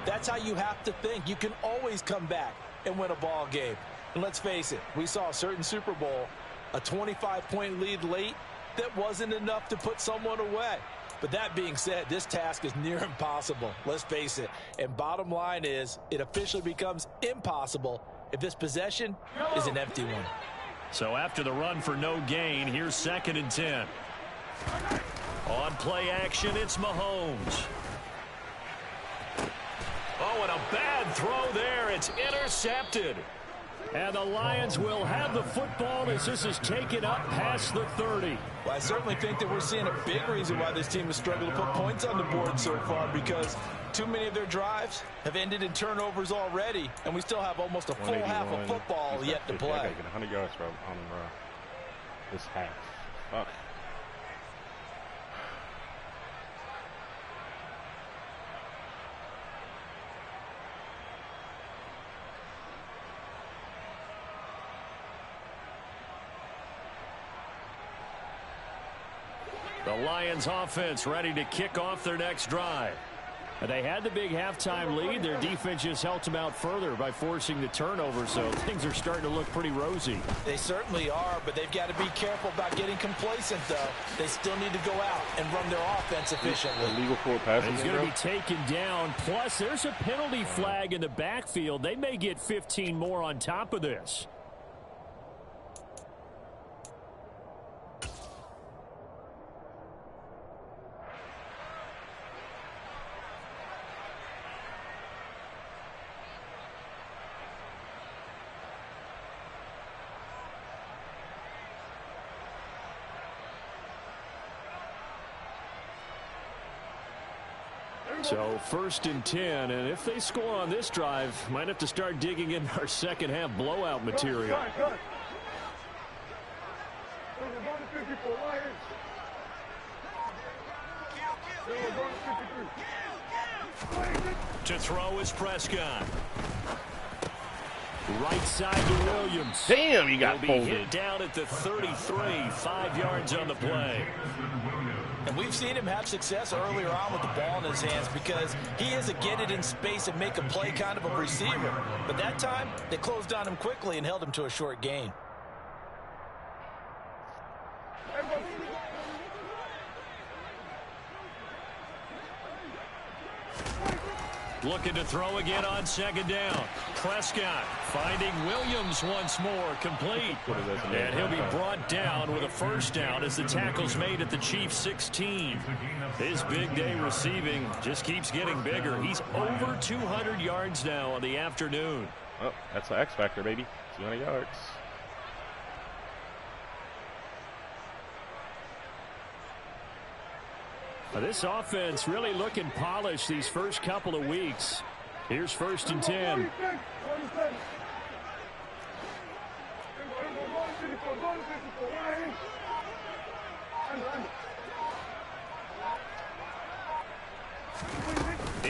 that's how you have to think. You can always come back and win a ball game. And let's face it, we saw a certain Super Bowl, a 25-point lead late, that wasn't enough to put someone away. But that being said, this task is near impossible. Let's face it. And bottom line is, it officially becomes impossible if this possession is an empty one. So after the run for no gain, here's 2nd and 10. On play action, it's Mahomes. Oh, and a bad throw there. It's intercepted. And the Lions will have the football as this is taken up past the 30. Well, I certainly think that we're seeing a big reason why this team has struggled to put points on the board so far, because too many of their drives have ended in turnovers already, and we still have almost a full half of football yet to play. I got to get 100 yards on this half. Fuck. The Lions offense ready to kick off their next drive. They had the big halftime lead. Their defense just helped them out further by forcing the turnover, so things are starting to look pretty rosy. They certainly are, but they've got to be careful about getting complacent, though. They still need to go out and run their offense efficiently. Illegal forward passing. He's going to be taken down. Plus, there's a penalty flag in the backfield. They may get 15 more on top of this. So 1st and 10, and if they score on this drive, might have to start digging in our second half blowout material. To throw is Prescott. Right side to Williams. Damn, he got folded. Hit down at the 33, 5 yards on the play. And we've seen him have success earlier on with the ball in his hands because he is a get it in space and make a play kind of a receiver. But that time, they closed on him quickly and held him to a short gain. Looking to throw again on second down. Prescott finding Williams once more, complete. And he'll be brought down with a first down as the tackle's made at the Chiefs' 16. His big day receiving just keeps getting bigger. He's over 200 yards now on the afternoon. Oh, that's the X factor, baby. 200 yards. This offense really looking polished these first couple of weeks. Here's 1st and 10.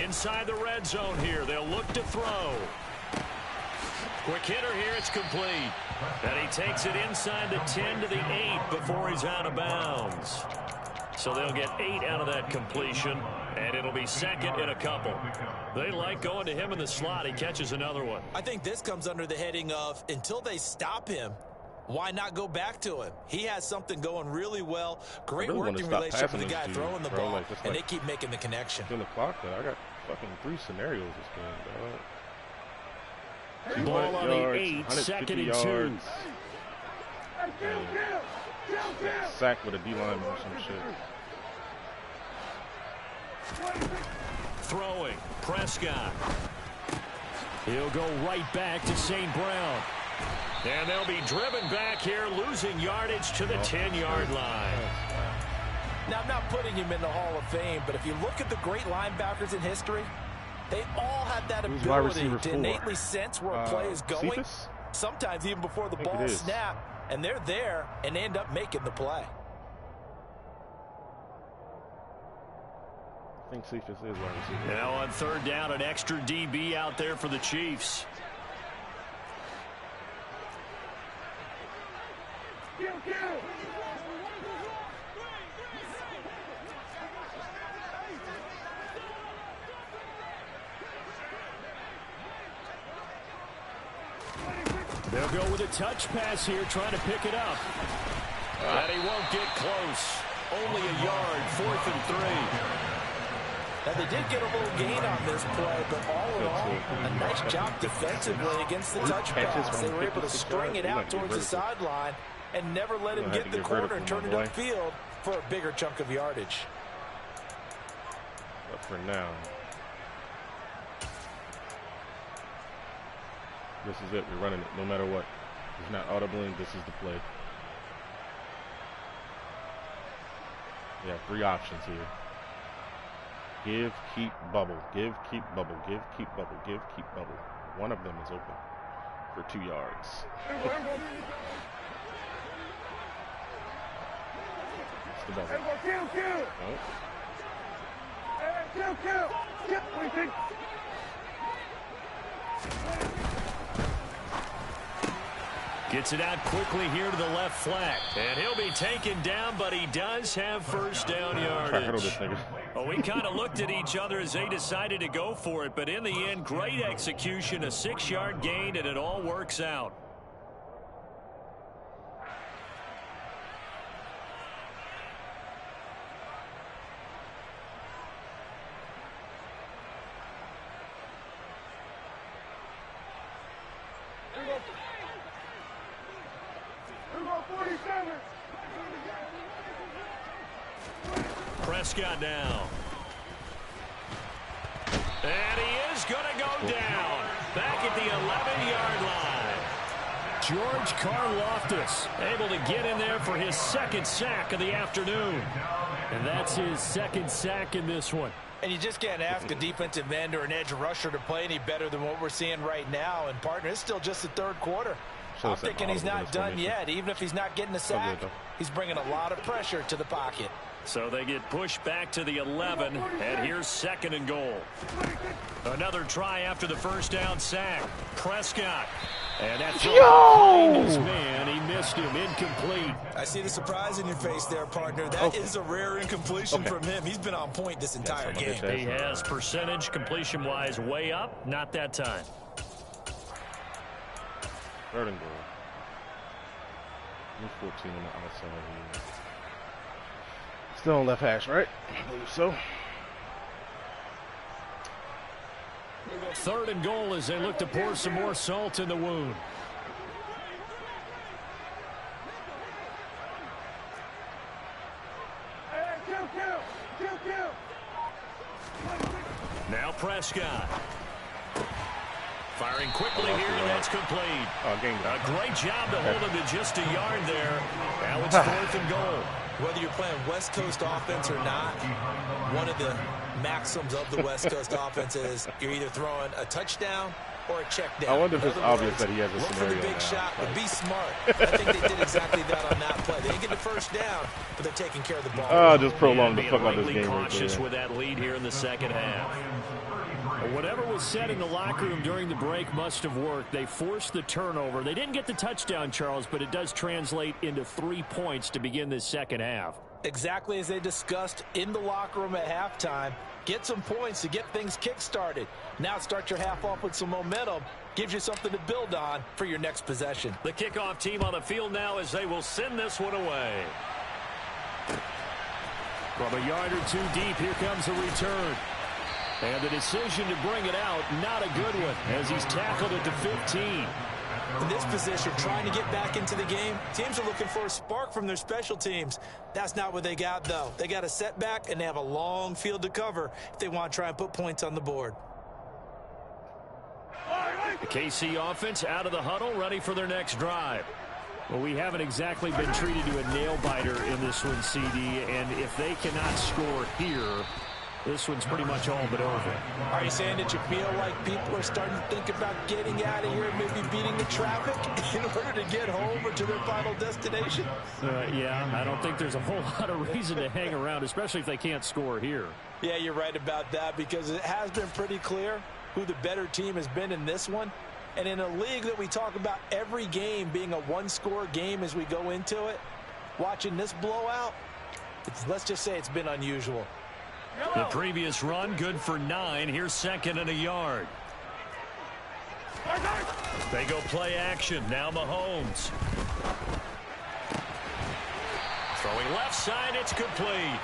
Inside the red zone here. They'll look to throw. Quick hitter here. It's complete. And he takes it inside the 10 to the 8 before he's out of bounds. So they'll get 8 out of that completion, and it'll be second and a couple. They like going to him in the slot. He catches another one. I think this comes under the heading of until they stop him, why not go back to him? He has something going really well. Great working relationship with the guy throwing the ball, and they keep making the connection. In the clock, though, I got fucking 3 scenarios this game, dog. Ball on the 8, 2nd and 2. Sack with a D-lineman or some shit. Throwing, Prescott. He'll go right back to St. Brown. And they'll be driven back here, losing yardage to the 10-yard line. Now, I'm not putting him in the Hall of Fame, but if you look at the great linebackers in history, they all have that ability to innately sense where a play is going, Cephas? sometimes even before the ball snaps, and they're there and end up making the play. I think Cephas is wide receiver. Now on 3rd down, an extra DB out there for the Chiefs. They'll go with a touch pass here, trying to pick it up. And he won't get close. Only a yard, 4th and 3. Now, they did get a little gain on this play, but all in all, a nice job defensively against the touch pass. They were able to string it out towards the sideline and never let him get the corner and turn it upfield for a bigger chunk of yardage. But for now, this is it. We're running it no matter what. It's not audibling. This is the play. We have 3 options here. Give, keep, bubble. Give, keep, bubble. Give, keep, bubble. Give, keep, bubble. One of them is open for 2 yards. It's the bubble. Gets it out quickly here to the left flat. And he'll be taken down, but he does have first down yardage. Well, we kind of looked at each other as they decided to go for it, but in the end, great execution, a 6-yard gain, and it all works out. Prescott now. And he is going to go down. Back at the 11-yard line. George Karlaftis able to get in there for his 2nd sack of the afternoon. And that's his 2nd sack in this one. And you just can't ask a defensive end or an edge rusher to play any better than what we're seeing right now. And, partner, it's still just the 3rd quarter. I'm thinking he's not done yet. Even if he's not getting a sack, he's bringing a lot of pressure to the pocket. So they get pushed back to the 11, and here's 2nd and goal. Another try after the first down sack. Prescott And that's behind his man. He missed him. Incomplete. I see the surprise in your face there, partner. That is a rare incompletion from him. He's been on point this entire game. He has percentage completion-wise way up. Not that time. 3rd and goal. 14 on the outside here. Still on left hash, right? I believe so. 3rd and goal as they look to pour some more salt in the wound. Now Prescott. Firing quickly here, and that's complete. A great job to hold him to just a yard there. Now it's 4th and goal. Whether you're playing West Coast offense or not, one of the maxims of the West Coast offense is you're either throwing a touchdown or a check down. I wonder if it's obvious that he has a scenario. Look for the big shot, but be smart. I think they did exactly that on that play. They didn't get the first down, but they're taking care of the ball. Just prolong the fuck out of this game. Cautious with that lead here in the second half. Whatever was said in the locker room during the break must have worked. They forced the turnover. They didn't get the touchdown, Charles, but it does translate into 3 points to begin this second half. Exactly as they discussed in the locker room at halftime. Get some points to get things kick-started. Now start your half off with some momentum. Gives you something to build on for your next possession. The kickoff team on the field now as they will send this one away. From a yard or two deep, here comes a return. And the decision to bring it out, not a good one, as he's tackled at the 15. In this position, trying to get back into the game, teams are looking for a spark from their special teams. That's not what they got, though. They got a setback, and they have a long field to cover if they want to try and put points on the board. The KC offense out of the huddle, ready for their next drive. Well, we haven't exactly been treated to a nail-biter in this one, CD, and if they cannot score here, this one's pretty much all but over. Are you saying that you feel like people are starting to think about getting out of here, maybe beating the traffic in order to get home or to their final destination? Yeah, I don't think there's a whole lot of reason to hang around, especially if they can't score here. Yeah, you're right about that, because it has been pretty clear who the better team has been in this one. And in a league that we talk about every game being a one-score game as we go into it, watching this blowout, let's just say it's been unusual. The previous run, good for 9. Here's 2nd and a yard. They go play action. Now Mahomes. Throwing left side, it's complete.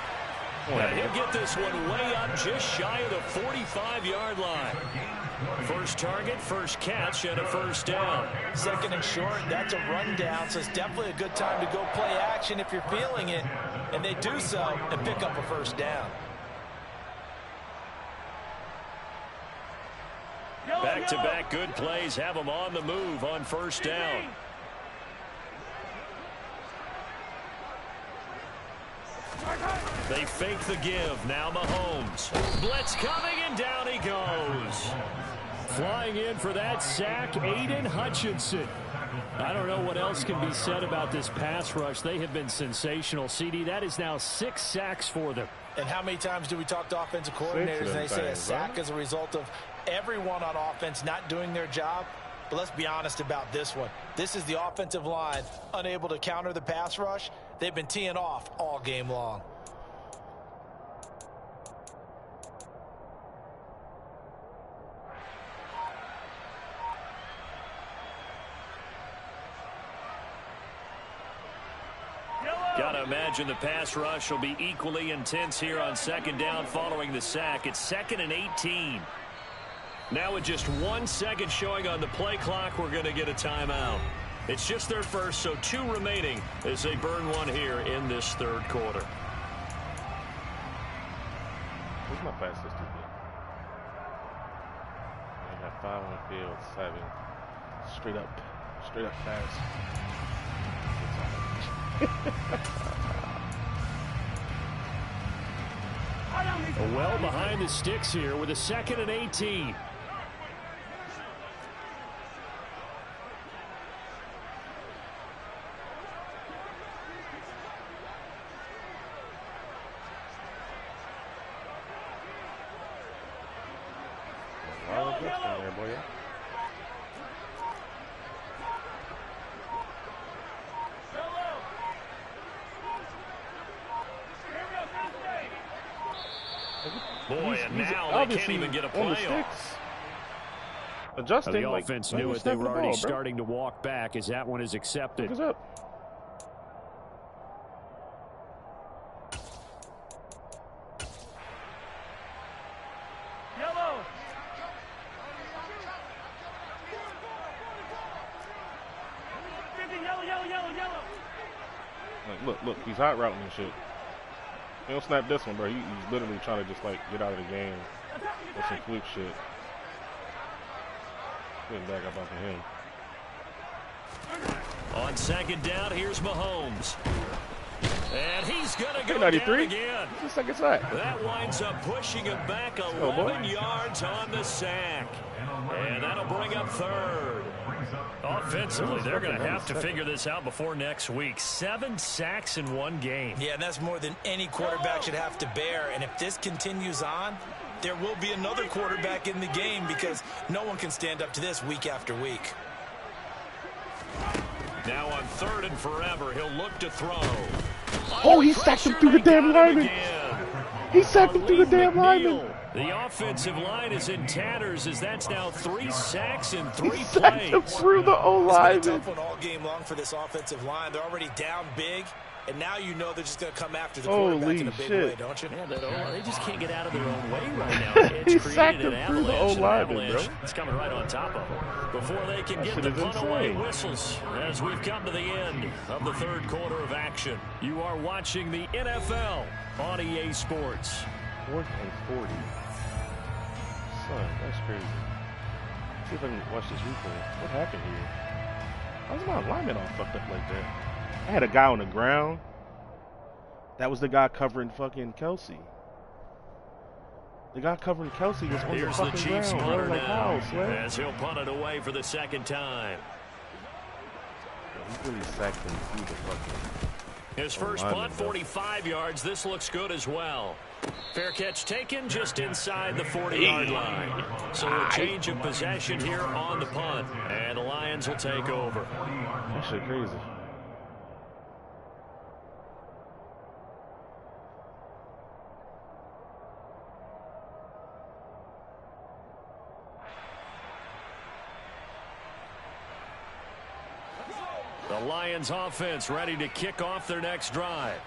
And he'll get this one way up just shy of the 45-yard line. First target, first catch, and a first down. 2nd and short, that's a rundown, so it's definitely a good time to go play action if you're feeling it. And they do so and pick up a first down. Back-to-back good plays have them on the move on first down. They fake the give. Now Mahomes. Blitz coming, and down he goes. Flying in for that sack, Aiden Hutchinson. I don't know what else can be said about this pass rush. They have been sensational. CD, that is now 6 sacks for them. And how many times do we talk to offensive coordinators and they say a sack is a result of everyone on offense not doing their job? But let's be honest about this one. This is the offensive line unable to counter the pass rush. They've been teeing off all game long. Gotta imagine the pass rush will be equally intense here on 2nd down following the sack. It's 2nd and 18. Now with just 1 second showing on the play clock, we're going to get a timeout. It's just their first, so 2 remaining as they burn one here in this 3rd quarter. Who's my fastest to be? I got 5 on the field, 7. Straight up fast. Well behind the sticks here with a 2nd and 18. Boy, and now they can't even get a play off. Adjusting. The offense knew it. They were already starting to walk back as that one is accepted. Look us up. Yellow. Like, look, he's hot routing and shit. He don't snap this one, bro. He's literally trying to just like get out of the game with some fluke shit. Getting back up off of him. On second down, here's Mahomes. And he's going to go 93 down again. It's the second sack. That winds up pushing him back 11 yards on the sack. And that'll bring up third. Offensively, they're going to have to figure this out before next week. 7 sacks in one game. Yeah, and that's more than any quarterback should have to bear. And if this continues on, there will be another quarterback in the game because no one can stand up to this week after week. Now on 3rd and forever, he'll look to throw. Oh, he sacked him through the damn lineman. He sacked him through the damn lineman. The offensive line is in tatters as that's now 3 sacks in 3 He sacked him plays. through the O-line. It's been a tough one all game long for this offensive line. They're already down big, and now you know they're just going to come after the quarterback in a big way, don't you? Yeah, they just can't get out of their own way right now. He It's sacked created him an through the O-lineman, bro. It's coming right on top of them. Before they can get That the shit is punt away insane. whistles as we've come to the end of the 3rd quarter of action. You are watching the NFL on EA Sports. 4th and 40. Son, that's crazy. Let's see if I can watch this replay. What happened here? How's my lineman all fucked up like that? I had a guy on the ground. That was the guy covering fucking Kelsey. The guy covering Kelsey was on Here's the the fucking Chiefs ground. punter Like, now how, Slay? as he'll punt it away for the 2nd time. He really sacked him through the fucking... His first punt, 45 yards. This looks good as well. Fair catch taken just inside the 40-yard line. So a change of possession here on the punt. And the Lions will take over. That shit crazy. The Lions offense ready to kick off their next drive.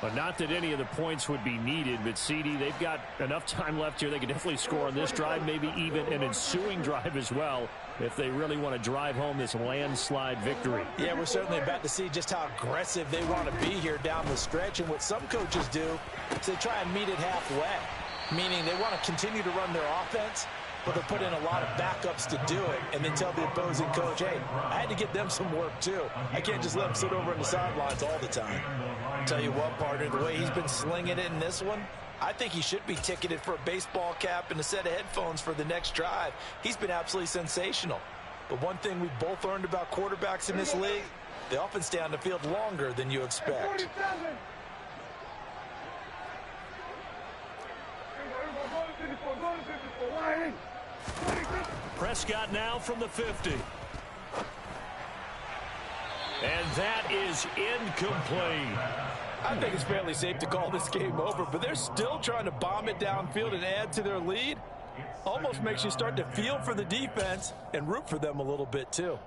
But not that any of the points would be needed, but CD, they've got enough time left here. They can definitely score on this drive, maybe even an ensuing drive as well, if they really want to drive home this landslide victory. Yeah, we're certainly about to see just how aggressive they want to be here down the stretch. And what some coaches do is they try and meet it halfway, meaning they want to continue to run their offense, but they'll put in a lot of backups to do it and then tell the opposing coach, hey, I had to get them some work too. I can't just let them sit over on the sidelines all the time. I'll tell you what, partner, the way he's been slinging it in this one, I think he should be ticketed for a baseball cap and a set of headphones for the next drive. He's been absolutely sensational. But one thing we've both learned about quarterbacks in this league, they often stay on the field longer than you expect. Prescott now from the 50. And that is incomplete. I think it's fairly safe to call this game over, but they're still trying to bomb it downfield and add to their lead. Almost makes you start to feel for the defense and root for them a little bit too.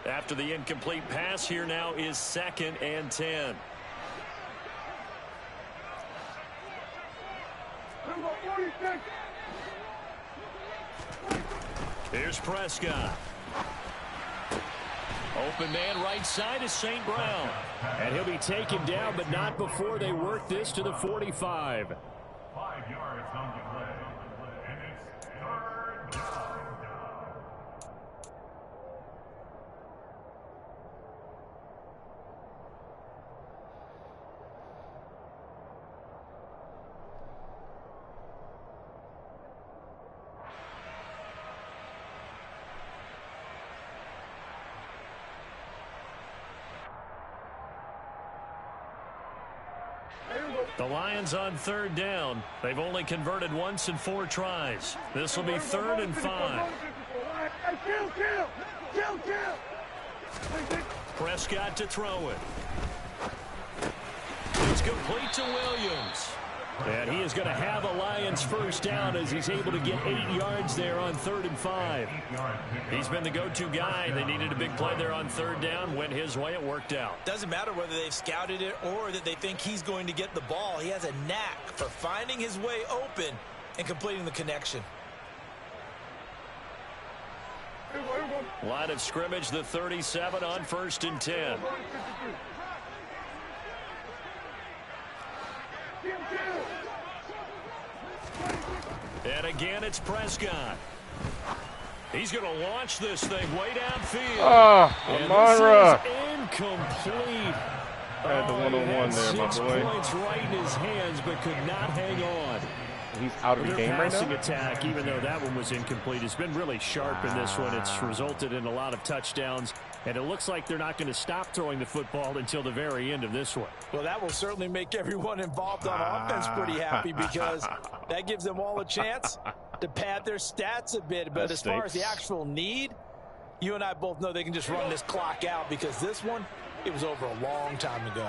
After the incomplete pass, here now is 2nd and 10. Here's Prescott. Open man right side is St. Brown. And he'll be taken down, but not before they work this to the 45. 5 yards on the play. And it's 3rd down. The Lions on 3rd down. They've only converted once in 4 tries. This will be 3rd and 5. Prescott to throw it. It's complete to Williams. And he is going to have a Lions first down as he's able to get 8 yards there on 3rd and 5. He's been the go-to guy. They needed a big play there on 3rd down. Went his way. It worked out. Doesn't matter whether they've scouted it or that they think he's going to get the ball. He has a knack for finding his way open and completing the connection. Line of scrimmage, the 37 on 1st and 10. And again, it's Prescott. He's going to launch this thing way downfield. Amon-Ra. Incomplete. Had the one-on-one there, my boy. 6 points right in his hands, but could not hang on. He's out of the game right now? Their passing attack, even though that one was incomplete, has been really sharp in this one. It's resulted in a lot of touchdowns, and it looks like they're not going to stop throwing the football until the very end of this one. Well, that will certainly make everyone involved on offense pretty happy because that gives them all a chance to pad their stats a bit. But as far as the actual need, you and I both know they can just run this clock out because this one, it was over a long time ago.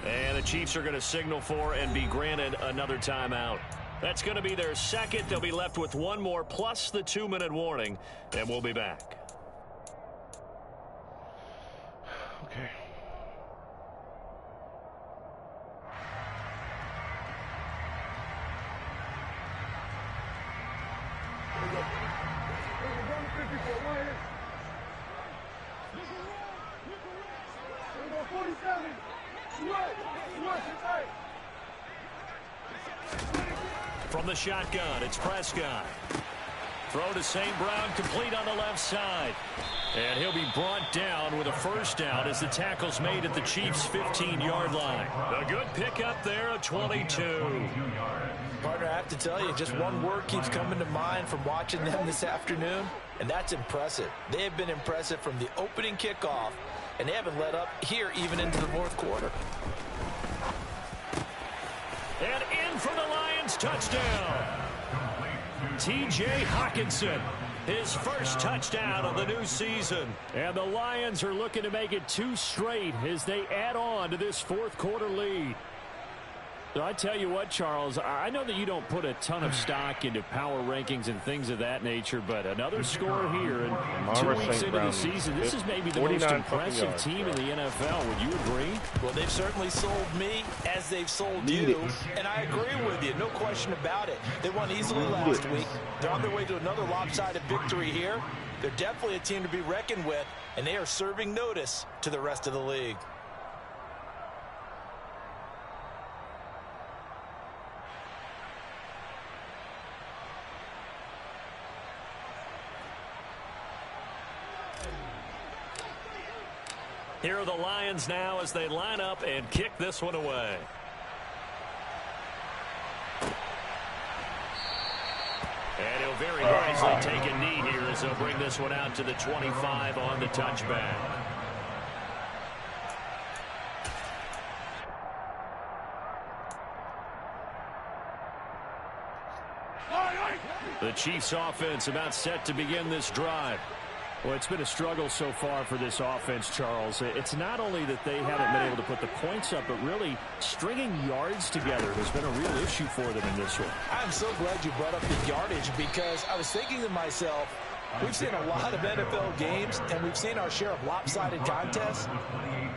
And the Chiefs are going to signal for and be granted another timeout. That's going to be their second. They'll be left with one more plus the 2-minute warning, and we'll be back. Okay. From the shotgun, it's Prescott. Throw to St. Brown, complete on the left side. And he'll be brought down with a first down as the tackle's made at the Chiefs' 15-yard line. A good pickup there, a 22. Partner, I have to tell you, just one word keeps coming to mind from watching them this afternoon, and that's impressive. They have been impressive from the opening kickoff, and they haven't let up here even into the 4th quarter. And in for the Lions, touchdown. T.J. Hockenson, his first touchdown of the new season. And the Lions are looking to make it 2 straight as they add on to this 4th quarter lead. So I tell you what, Charles, I know that you don't put a ton of stock into power rankings and things of that nature, but another score here and 2 weeks into the season, this is maybe the most impressive team in the NFL. Would you agree? Well, they've certainly sold me as they've sold you, and I agree with you, no question about it. They won easily last week. They're on their way to another lopsided victory here. They're definitely a team to be reckoned with, and they are serving notice to the rest of the league. Here are the Lions now as they line up and kick this one away. And he'll very wisely take a knee here as they'll bring this one out to the 25 on the touchback. The Chiefs offense about set to begin this drive. Well, it's been a struggle so far for this offense, Charles. It's not only that they haven't been able to put the points up, but really stringing yards together has been a real issue for them in this one. I'm so glad you brought up the yardage because I was thinking to myself, we've seen a lot of NFL games and we've seen our share of lopsided contests,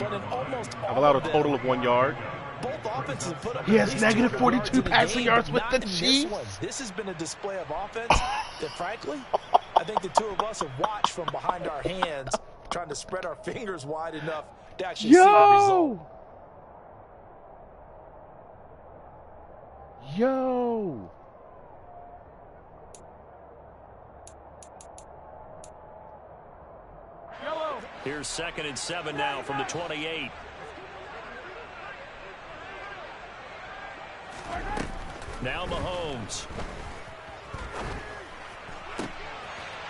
but in almost all I've allowed a total of 1 yard. Both offenses have put up he has negative 42 passing yards with the Chiefs. This has been a display of offense that, frankly, I think the two of us have watched from behind our hands, trying to spread our fingers wide enough to actually see the result. Yo! Here's 2nd and 7 now from the 28. Now Mahomes.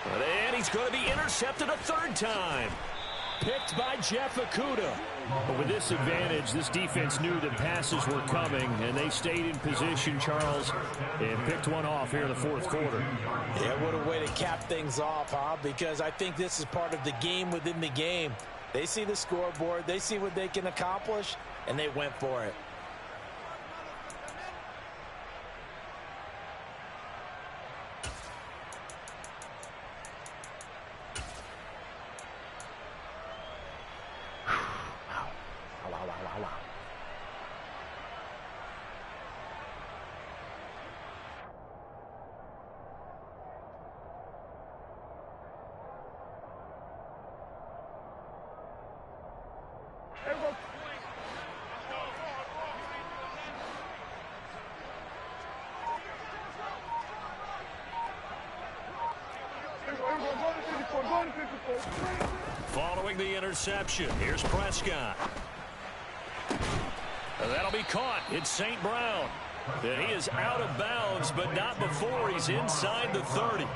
And he's going to be intercepted a 3rd time. picked by Jeff Okudah. But with this advantage, this defense knew that passes were coming, and they stayed in position, Charles, and picked one off here in the fourth quarter. Yeah, what a way to cap things off, huh? Because I think this is part of the game within the game. They see the scoreboard, they see what they can accomplish, and they went for it. Following the interception, here's Prescott. That'll be caught. It's St. Brown. And he is out of bounds, but not before he's inside the 30.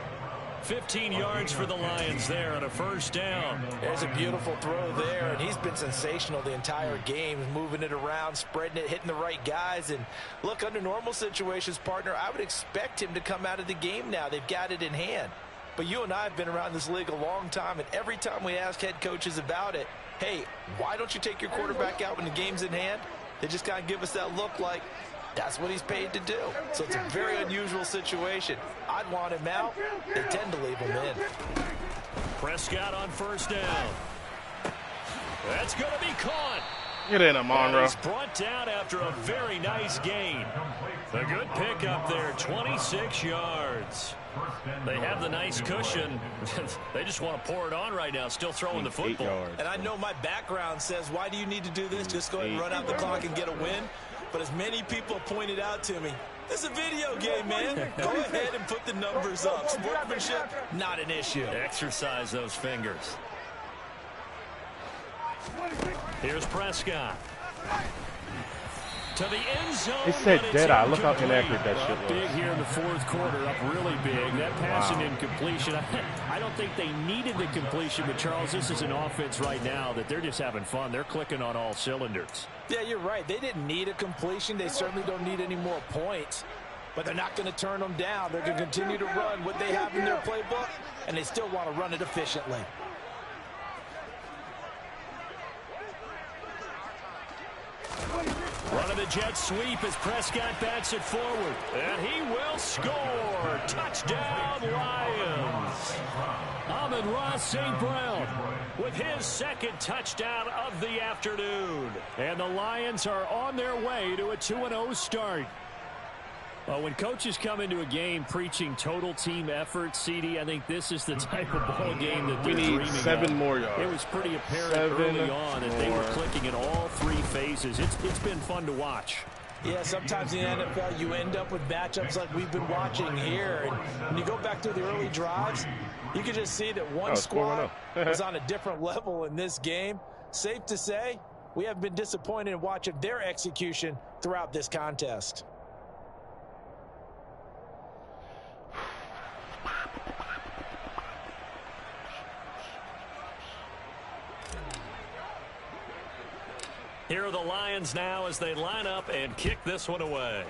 15 yards for the Lions there on a first down. There's a beautiful throw there, and he's been sensational the entire game, moving it around, spreading it, hitting the right guys. And look, under normal situations, partner, I would expect him to come out of the game now. They've got it in hand. But you and I have been around this league a long time, and every time we ask head coaches about it, hey, why don't you take your quarterback out when the game's in hand? They just kind of give us that look like that's what he's paid to do. So it's a very unusual situation. I'd want him out. They tend to leave him in. Prescott on first down. That's going to be caught. Get in, Monroe. He's brought down after a very nice gain. A good pickup there, 26 yards. They have the nice cushion. They just want to pour it on right now, still throwing the football. And I know my background says, why do you need to do this? Just go ahead and run out the clock and get a win. But as many people have pointed out to me, this is a video game, man. Go ahead and put the numbers up. Sportsmanship, not an issue. Exercise those fingers. Here's Prescott. To the end zone. It said dead eye. Look how inaccurate that shit up was. Big here in the fourth quarter, up really big. That pass and incompletion. I don't think they needed the completion, but Charles, this is an offense right now that they're just having fun. They're clicking on all cylinders. Yeah, you're right. They didn't need a completion. They certainly don't need any more points. But they're not going to turn them down. They're going to continue to run what they have in their playbook, and they still want to run it efficiently. Running the jet sweep as Prescott bats it forward. And he will score. Touchdown, Lions. Amon-Ra St. Brown with his second touchdown of the afternoon. And the Lions are on their way to a 2-0 start. Well, when coaches come into a game preaching total team effort, CD, I think this is the type of ball game that they're dreaming of. We need 7 more yards. It was pretty apparent early on that they were clicking in all 3 phases. It's been fun to watch. Yeah, sometimes in the NFL you end up with matchups like we've been watching here. And when you go back through the early drives, you can just see that one squad was on a different level in this game. Safe to say, we have been disappointed in watching their execution throughout this contest. Here are the Lions now as they line up and kick this one away.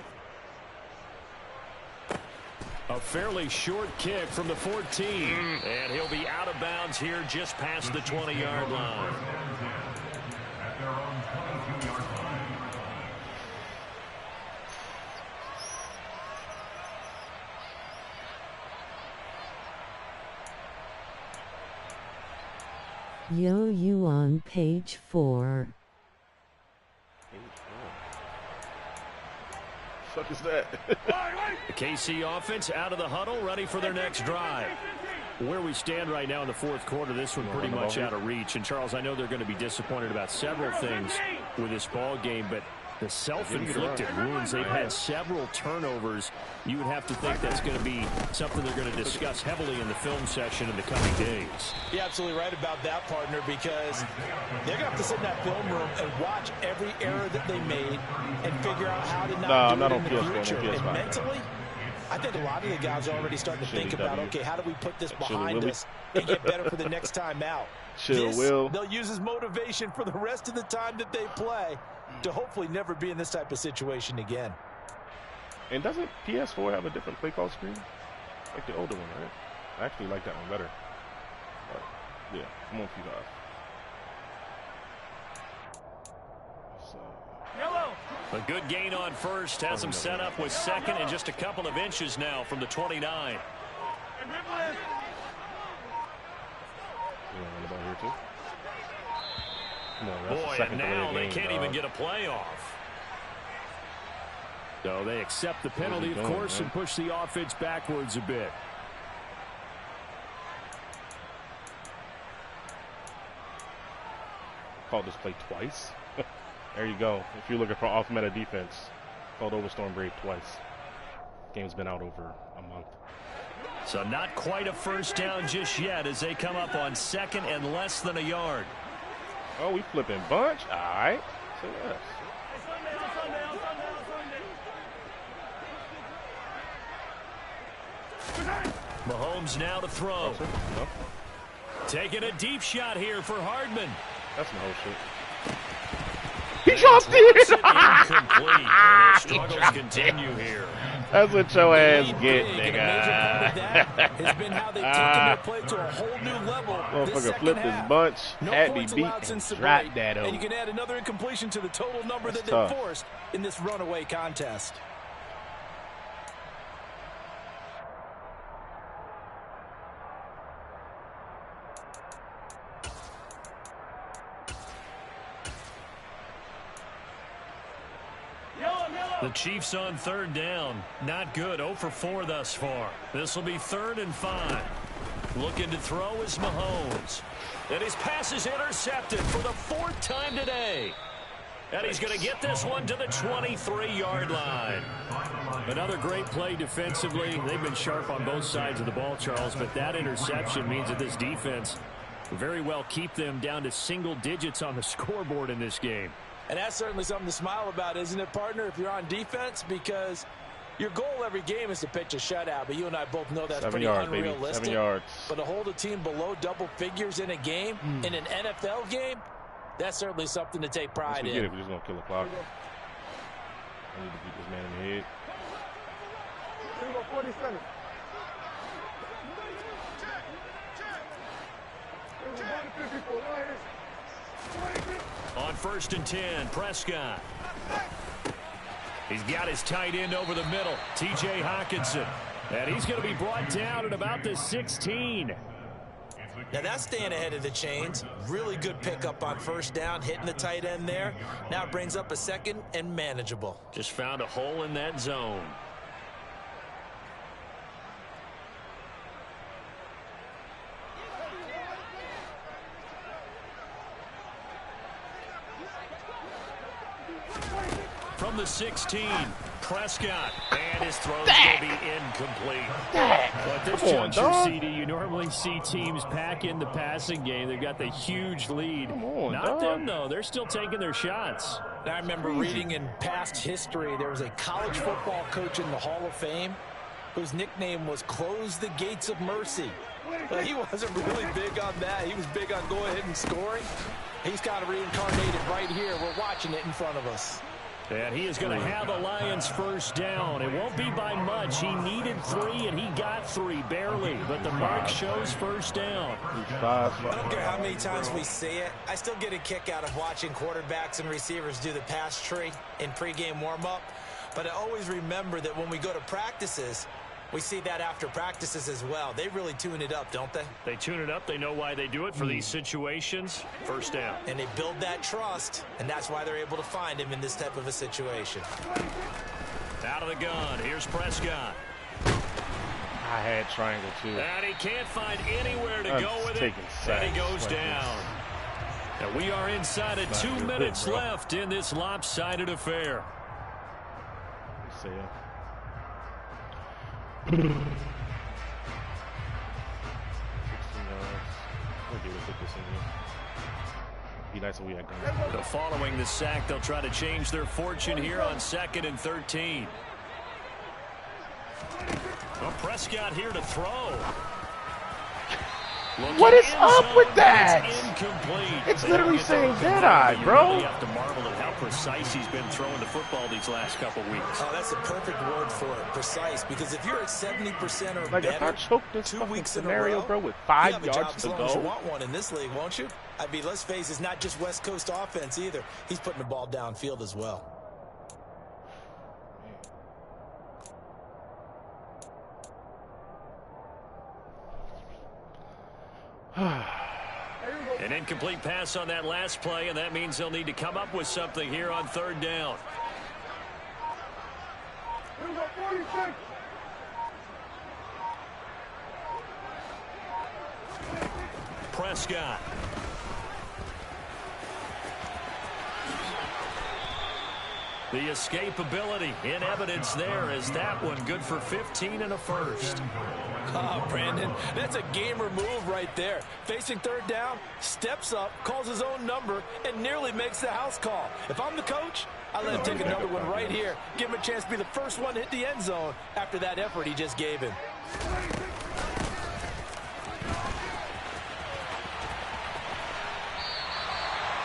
A fairly short kick from the 14. And he'll be out of bounds here just past the 20-yard line. At their own 22-yard line. Yo, you on page 4. What the fuck is that? The KC offense out of the huddle, ready for their next drive. Where we stand right now in the fourth quarter, this one pretty much out of reach. And, Charles, I know they're going to be disappointed about several things with this ball game, but the self-inflicted wounds, they've had several turnovers. You would have to think that's going to be something they're going to discuss heavily in the film session in the coming days. You're absolutely right about that, partner, because they're going to have to sit in that film room and watch every error that they made and figure out how to not do it in the future. And mentally, I think a lot of the guys are already starting to think about, okay, how do we put this behind us and get better for the next time out? They'll use as motivation for the rest of the time that they play to hopefully never be in this type of situation again. And doesn't PS4 have a different play call screen? Like the older one, right? I actually like that one better. But, yeah, I'm on FIFA. A good gain on first has him set up with second and just a couple of inches now from the 29. Boy, and now they can't even get a play off. So they accept the penalty, of course, and push the offense backwards a bit. Called this play twice. There you go. If you're looking for off-meta defense, called Overstorm Brave twice. Game's been out over a month. So not quite a first down just yet as they come up on second and less than a yard. Oh, we flipping bunch. All right. So yes. Mahomes now to throw. Taking a deep shot here for Hardman. That's my whole shit. He dropped it! Incomplete. And struggles continue here. That's what your ass get, nigga. Has been how they've taken their play to a whole new level. Motherfucker flipped his bunch, had me beat, and dropped that over. And you can add another incompletion to the total number that they forced in this runaway contest. The Chiefs on third down. Not good. 0 for 4 thus far. This will be 3rd and 5. Looking to throw is Mahomes. And his pass is intercepted for the 4th time today. And he's going to get this one to the 23-yard line. Another great play defensively. They've been sharp on both sides of the ball, Charles, but that interception means that this defense very well keep them down to single digits on the scoreboard in this game. And that's certainly something to smile about, isn't it, partner, if you're on defense? Because your goal every game is to pitch a shutout, but you and I both know that's pretty unrealistic. 7 yards. But to hold a team below double figures in a game, in an NFL game, that's certainly something to take pride in. We're just going to kill the clock. I need to beat this man in the head. 47. On 1st and 10, Prescott. He's got his tight end over the middle, T.J. Hockenson. And he's going to be brought down at about the 16. Now that's staying ahead of the chains. Really good pickup on 1st down, hitting the tight end there. Now it brings up a 2nd and manageable. Just found a hole in that zone. From the 16, Prescott, and his throw's going to be incomplete. But this juncture, CD, you normally see teams pack in the passing game. They've got the huge lead. Not them, though. They're still taking their shots. I remember reading in past history, there was a college football coach in the Hall of Fame whose nickname was Close the Gates of Mercy. But he wasn't really big on that. He was big on going ahead and scoring. He's kind of reincarnated right here. We're watching it in front of us. And he is going to have a Lions 1st down. It won't be by much. He needed 3, and he got 3, barely. But the mark shows 1st down. I don't care how many times we see it. I still get a kick out of watching quarterbacks and receivers do the pass tree in pregame warm-up. But I always remember that when we go to practices, we see that after practices as well. They really tune it up, don't they? They tune it up. They know why they do it for these situations. 1st down. And they build that trust, and that's why they're able to find him in this type of a situation. Out of the gun. Here's Prescott. I had triangle, too. And he can't find anywhere to go with it. And he goes down. And we are inside of 2 minutes left in this lopsided affair. See ya. Be nice if we had done. So following the sack, they'll try to change their fortune here on 2nd and 13. Prescott here to throw. What is up with that? Incomplete. It's literally saying Deadeye, bro. You really have to marvel at how precise he's been throwing the football these last couple weeks. Oh, that's a perfect word for it, precise. Because if you're at 70% or like, better, if I choke this 2 weeks scenario, in a row, bro, with 5 yards to go, you go. want one in this league, won't you? I mean, let's face it, it's not just West Coast offense either. He's putting the ball downfield as well. An incomplete pass on that last play, and that means they'll need to come up with something here on 3rd down. Prescott. The escapability in evidence there as that one good for 15 and a first. Oh, Brandon, that's a gamer move right there. Facing 3rd down, steps up, calls his own number, and nearly makes the house call. If I'm the coach, I let him take another one right here. Give him a chance to be the first one to hit the end zone after that effort he just gave him.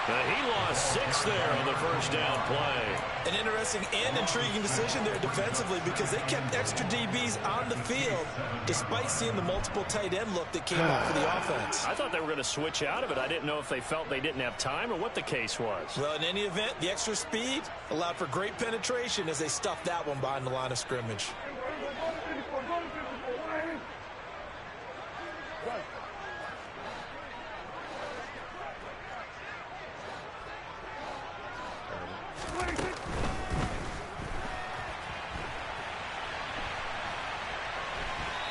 He lost 6 there on the 1st down play. An interesting and intriguing decision there defensively because they kept extra DBs on the field despite seeing the multiple tight end look that came out for the offense. I thought they were going to switch out of it. I didn't know if they felt they didn't have time or what the case was. Well, in any event, the extra speed allowed for great penetration as they stuffed that one behind the line of scrimmage.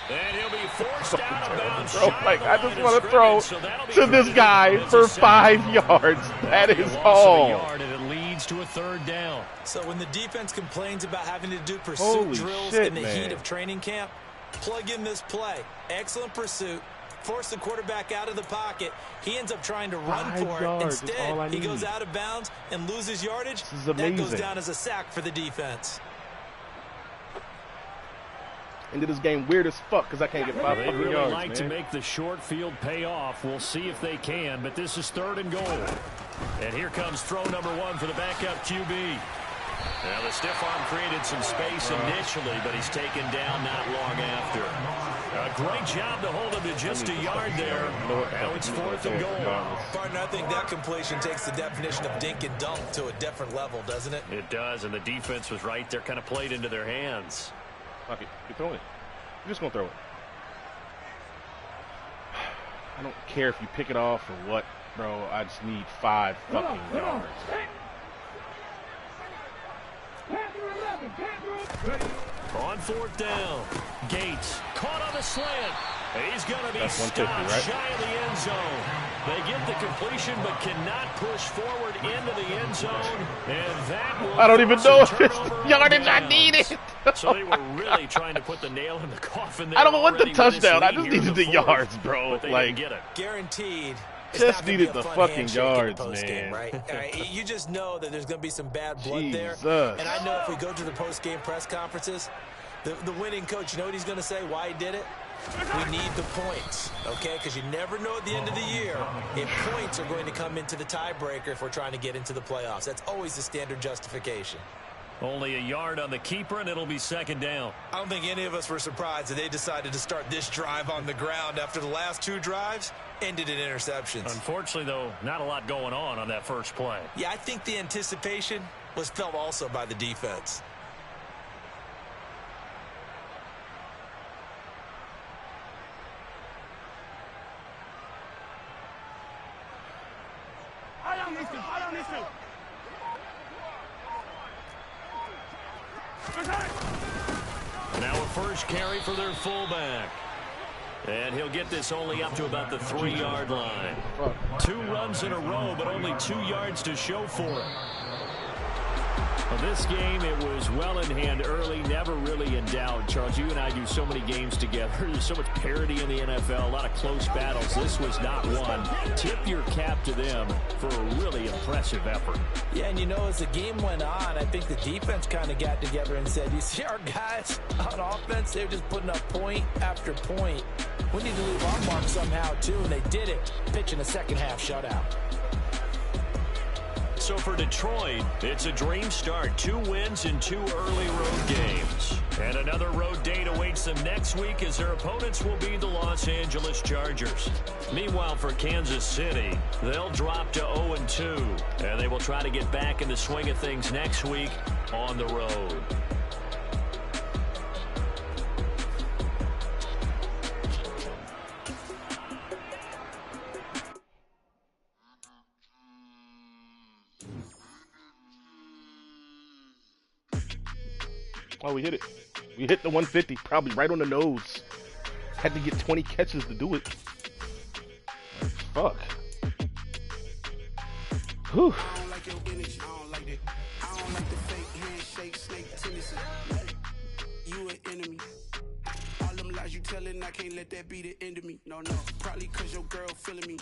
And he'll be forced out of bounds. Bro, like, I just want to throw to this guy for 5 yards. That is all. And it leads to a 3rd down. So when the defense complains about having to do pursuit drills in the heat of training camp, plug in this play. Excellent pursuit. Force the quarterback out of the pocket. He ends up trying to run for it. Instead, he goes out of bounds and loses yardage. That goes down as a sack for the defense. Into this game weird as fuck because I can't get 5 They'd really yards, like man. to make the short field pay off. We'll see if they can, but this is 3rd and goal. And here comes throw number 1 for the backup QB. Now the stiff arm created some space initially, but he's taken down not long after. A great job to hold him to just a yard there. Now it's 4th and goal. Partner, I think that completion takes the definition of dink and dunk to a different level, doesn't it? It does, and the defense was right there, kind of played into their hands. Fuck it. You're throwing it. You're just going to throw it. I don't care if you pick it off or what, bro. I just need 5 fucking yards. On 4th down, Gates caught on the slant. He's going to be stopped shy of the end zone. They get the completion but cannot push forward into the end zone. And that will I don't even know if it's the yardage I needed. So they were really trying to put the nail in the coffin there. I don't want the touchdown. I just needed the yards, bro. But they like, didn't get it. Guaranteed. Just needed the fucking yards, man. Right? You just know that there's going to be some bad blood there. And I know if we go to the post-game press conferences, the winning coach, you know what he's going to say, why he did it? We need the points, okay? Because you never know at the end of the year if points are going to come into the tiebreaker if we're trying to get into the playoffs. That's always the standard justification. Only a yard on the keeper, and it'll be 2nd down. I don't think any of us were surprised that they decided to start this drive on the ground after the last 2 drives ended in interceptions. Unfortunately, though, not a lot going on that first play. Yeah, I think the anticipation was felt also by the defense. Now a first carry for their fullback. And he'll get this only up to about the 3-yard line. 2 runs in a row, but only 2 yards to show for it. Well, this game, it was well in hand early, never really in doubt. Charles, you and I do so many games together. There's so much parity in the NFL, a lot of close battles. This was not one. Tip your cap to them for a really impressive impressive effort. Yeah, and you know, as the game went on, I think the defense kind of got together and said, you see our guys on offense, they're just putting up point after point. We need to leave our mark somehow, too, and they did it, pitching a second-half shutout. So for Detroit, it's a dream start. 2 wins in 2 early road games. And another road date awaits them next week as their opponents will be the Los Angeles Chargers. Meanwhile, for Kansas City, they'll drop to 0-2. And they will try to get back in the swing of things next week on the road. Oh, we hit it. We hit the 150, probably right on the nose. Had to get 20 catches to do it. Fuck. Whew. I don't like your energy. I don't like that. I don't like the fake handshake, snake tendency. You an enemy. All them lies you telling, I can't let that be the end of me. No, probably cause your girl feeling me.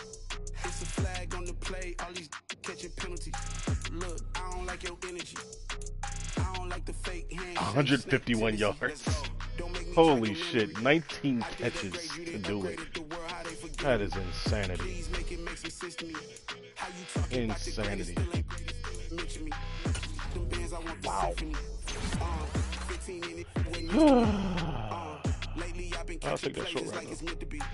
It's a flag on the play, all these catching penalties. Look, I don't like your energy. I don't like the fake handshake. 151 yards. Holy shit, 19 catches to do it. That is insanity. Insanity. Wow. I'll take that short right now.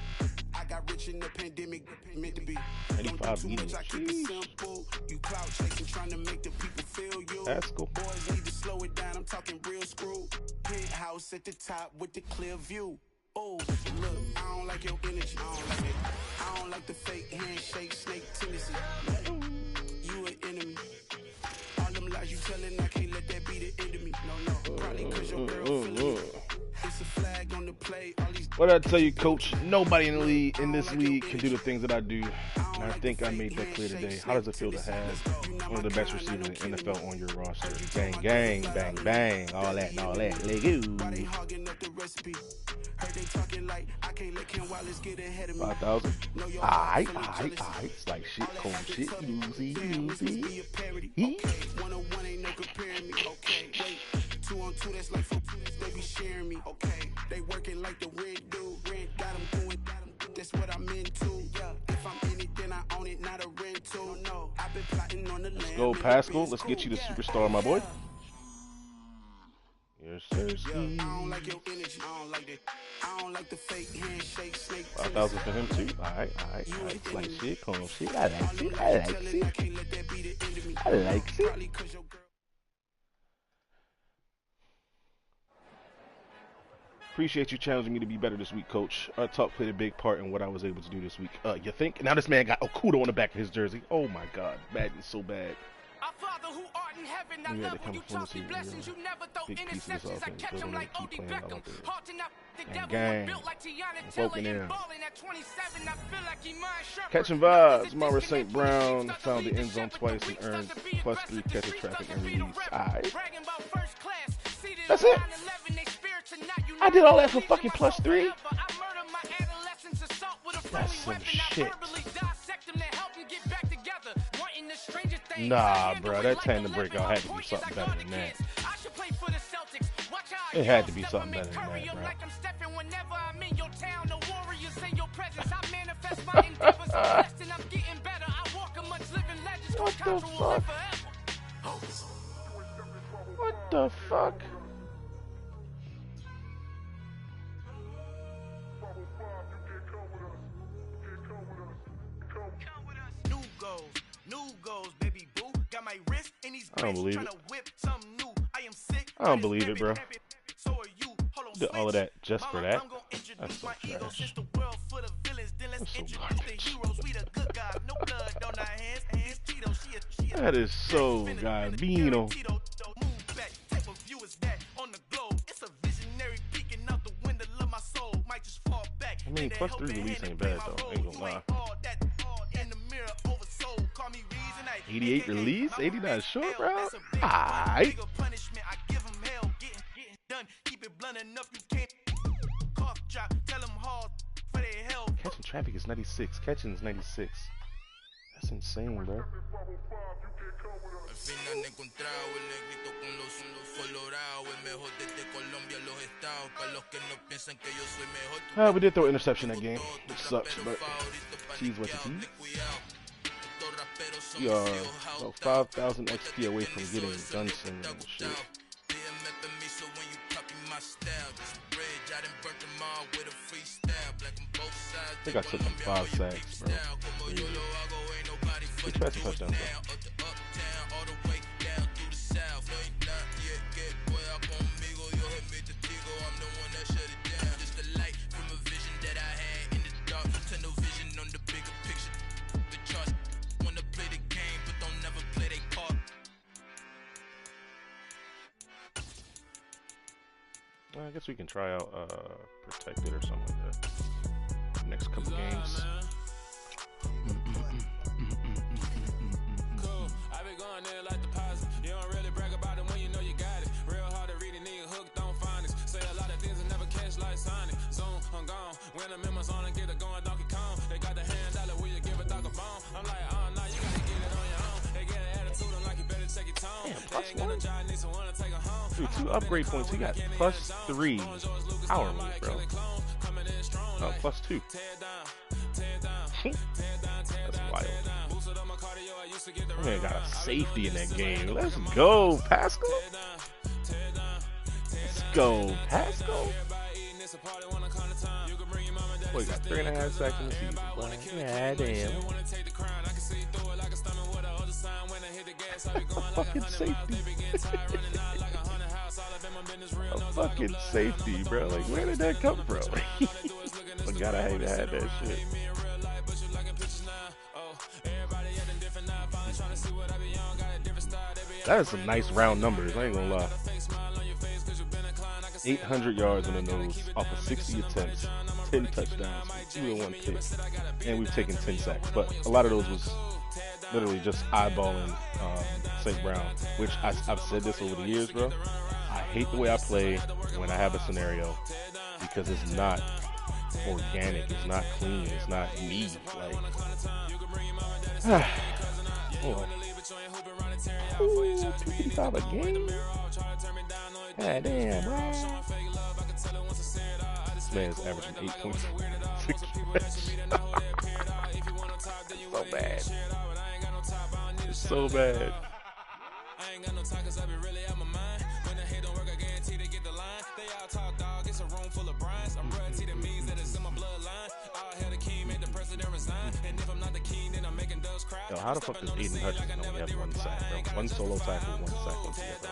I got rich in the pandemic, meant to be. 85 meters. You cloud chasing, trying to make the people feel you. That's cool. Boys need to slow it down. I'm talking real screw. Penthouse at the top with the clear view. Oh, look, I don't like your energy. I don't like it. I don't like the fake handshake, snake tendency. You an enemy. All them lies you telling, I can't let that be the end of me. No, probably cause your girl feeling me. It's a flag on the play. All these What did I tell you, Coach? Nobody in the league, in this league, can do the things that I do. And I think I made that clear today. How does it feel to have one of the best receivers in the NFL on your roster? Gang, gang, bang, bang, all that and all that. Let go. 5,000. Aight. It's like shit, cold shit. Easy. 2 on 2, that's like 4. They be sharing me. Okay, they working like the red dude. Rent got them going. That's what I'm into. Yeah, if I'm in it, then I own it, not a rental. No, I've been plotting on the land. Let's go, Pascal. Let's get you the superstar, my boy. Yes, sir. I don't like your energy. I don't like that. I don't like the fake handshake, snake. 5,000 for him too. Alright. It's like shit, calm shit. I like it. Appreciate you challenging me to be better this week, Coach. Our talk played a big part in what I was able to do this week. You think? Now this man got Okuda on the back of his jersey. Oh my God, Madden's so bad. Our Father who art in heaven, I love when you talk me blessings. You never throw interceptions. I catch them like Odie Beckham. Hard to knock the devil, built like Tiana Taylor. And balling at 27, I feel like he mind sharp. Catching vibes. Maurice St. Brown found the end zone twice and earned +3 catches, traffic, and release. Alright. That's it. I did all that for fucking +3. That's some shit. Nah, bro, that tandem breakout had to be something better than that. It had to be something better than that, bro. What the fuck? What the fuck? New goals, baby boo. Got my wrist in these I don't believe it. I am sick. I don't believe it, bro. Did all of that just for that? That's so trash. That's so garbage. That is so garbino. I mean, +3 release ain't bad though. Ain't gonna lie. 88 release, 89 short, bro. Aight. Catching traffic is 96. Catching is 96. That's insane, bro. We did throw an interception that game, which sucks, but cheese what the team. We are about 5,000 XP away from getting Gunslinger and shit. I think I took him 5 sacks, bro. Which passing touchdowns, though? I guess we can try out Protected or something like that. Next couple games. Cool. I be going there like deposit. You don't really brag about it when you know you got it. Real hard to read it, nigga hooked, don't find it. Say a lot of things and never catch like Sonic. Zoom, I'm gone. When the members on and get it going, Donkey Kong. They got the hand dollar, will you give a dog a bone? I'm like, oh no, you gotta get it on your own. They get an attitude, I'm like, you better check your tone. Damn, they ain't got no job, need someone to take her home. Dude, 2 upgrade points. He got +3 power move, bro. Oh, +2. That's wild. Man got a safety in that game. Let's go, Pascal. Let's go, Pascal. Boy, got 3.5 sacks in the season. Yeah, damn. A fucking safety. A fucking safety, bro. Like, where did that come from? I gotta have had that shit. That is some nice round numbers, I ain't gonna lie. 800 yards on the nose off of 60 attempts, 10 touchdowns, 2-1 picks, and we've taken 10 sacks. But a lot of those was literally just eyeballing St. Brown, which I've said this over the years, bro. I hate the way I play when I have a scenario because it's not organic, it's not clean, it's not me. Like, hold on. Ooh, 255 a game? God damn, bro. This man's averaging 8 points. So bad. It's so bad. I ain't got no talkers, I be really out my mind. When the hate don't work, I guarantee they get the line. They all talk dog, it's a room full of brines. I'm royalty, that means that it's in my bloodline. All hell the king, made the president resign. And if I'm not the king, then I'm making doves cry. Yo, how the fuck does Aiden Hutchinson only have 1 sack, bro? 1 solo tackle, 1 sack on TFL.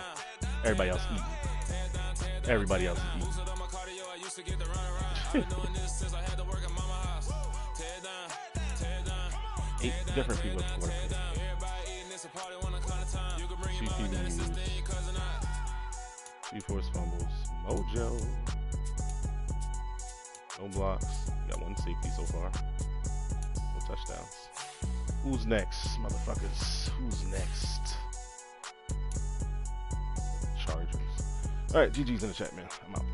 Everybody else eating. Everybody else is eating. 8 different people at the work. GP news. G-Force fumbles. Mojo. No blocks. We got 1 safety so far. No touchdowns. Who's next, motherfuckers? Who's next? Chargers. Alright, GG's in the chat, man. I'm out.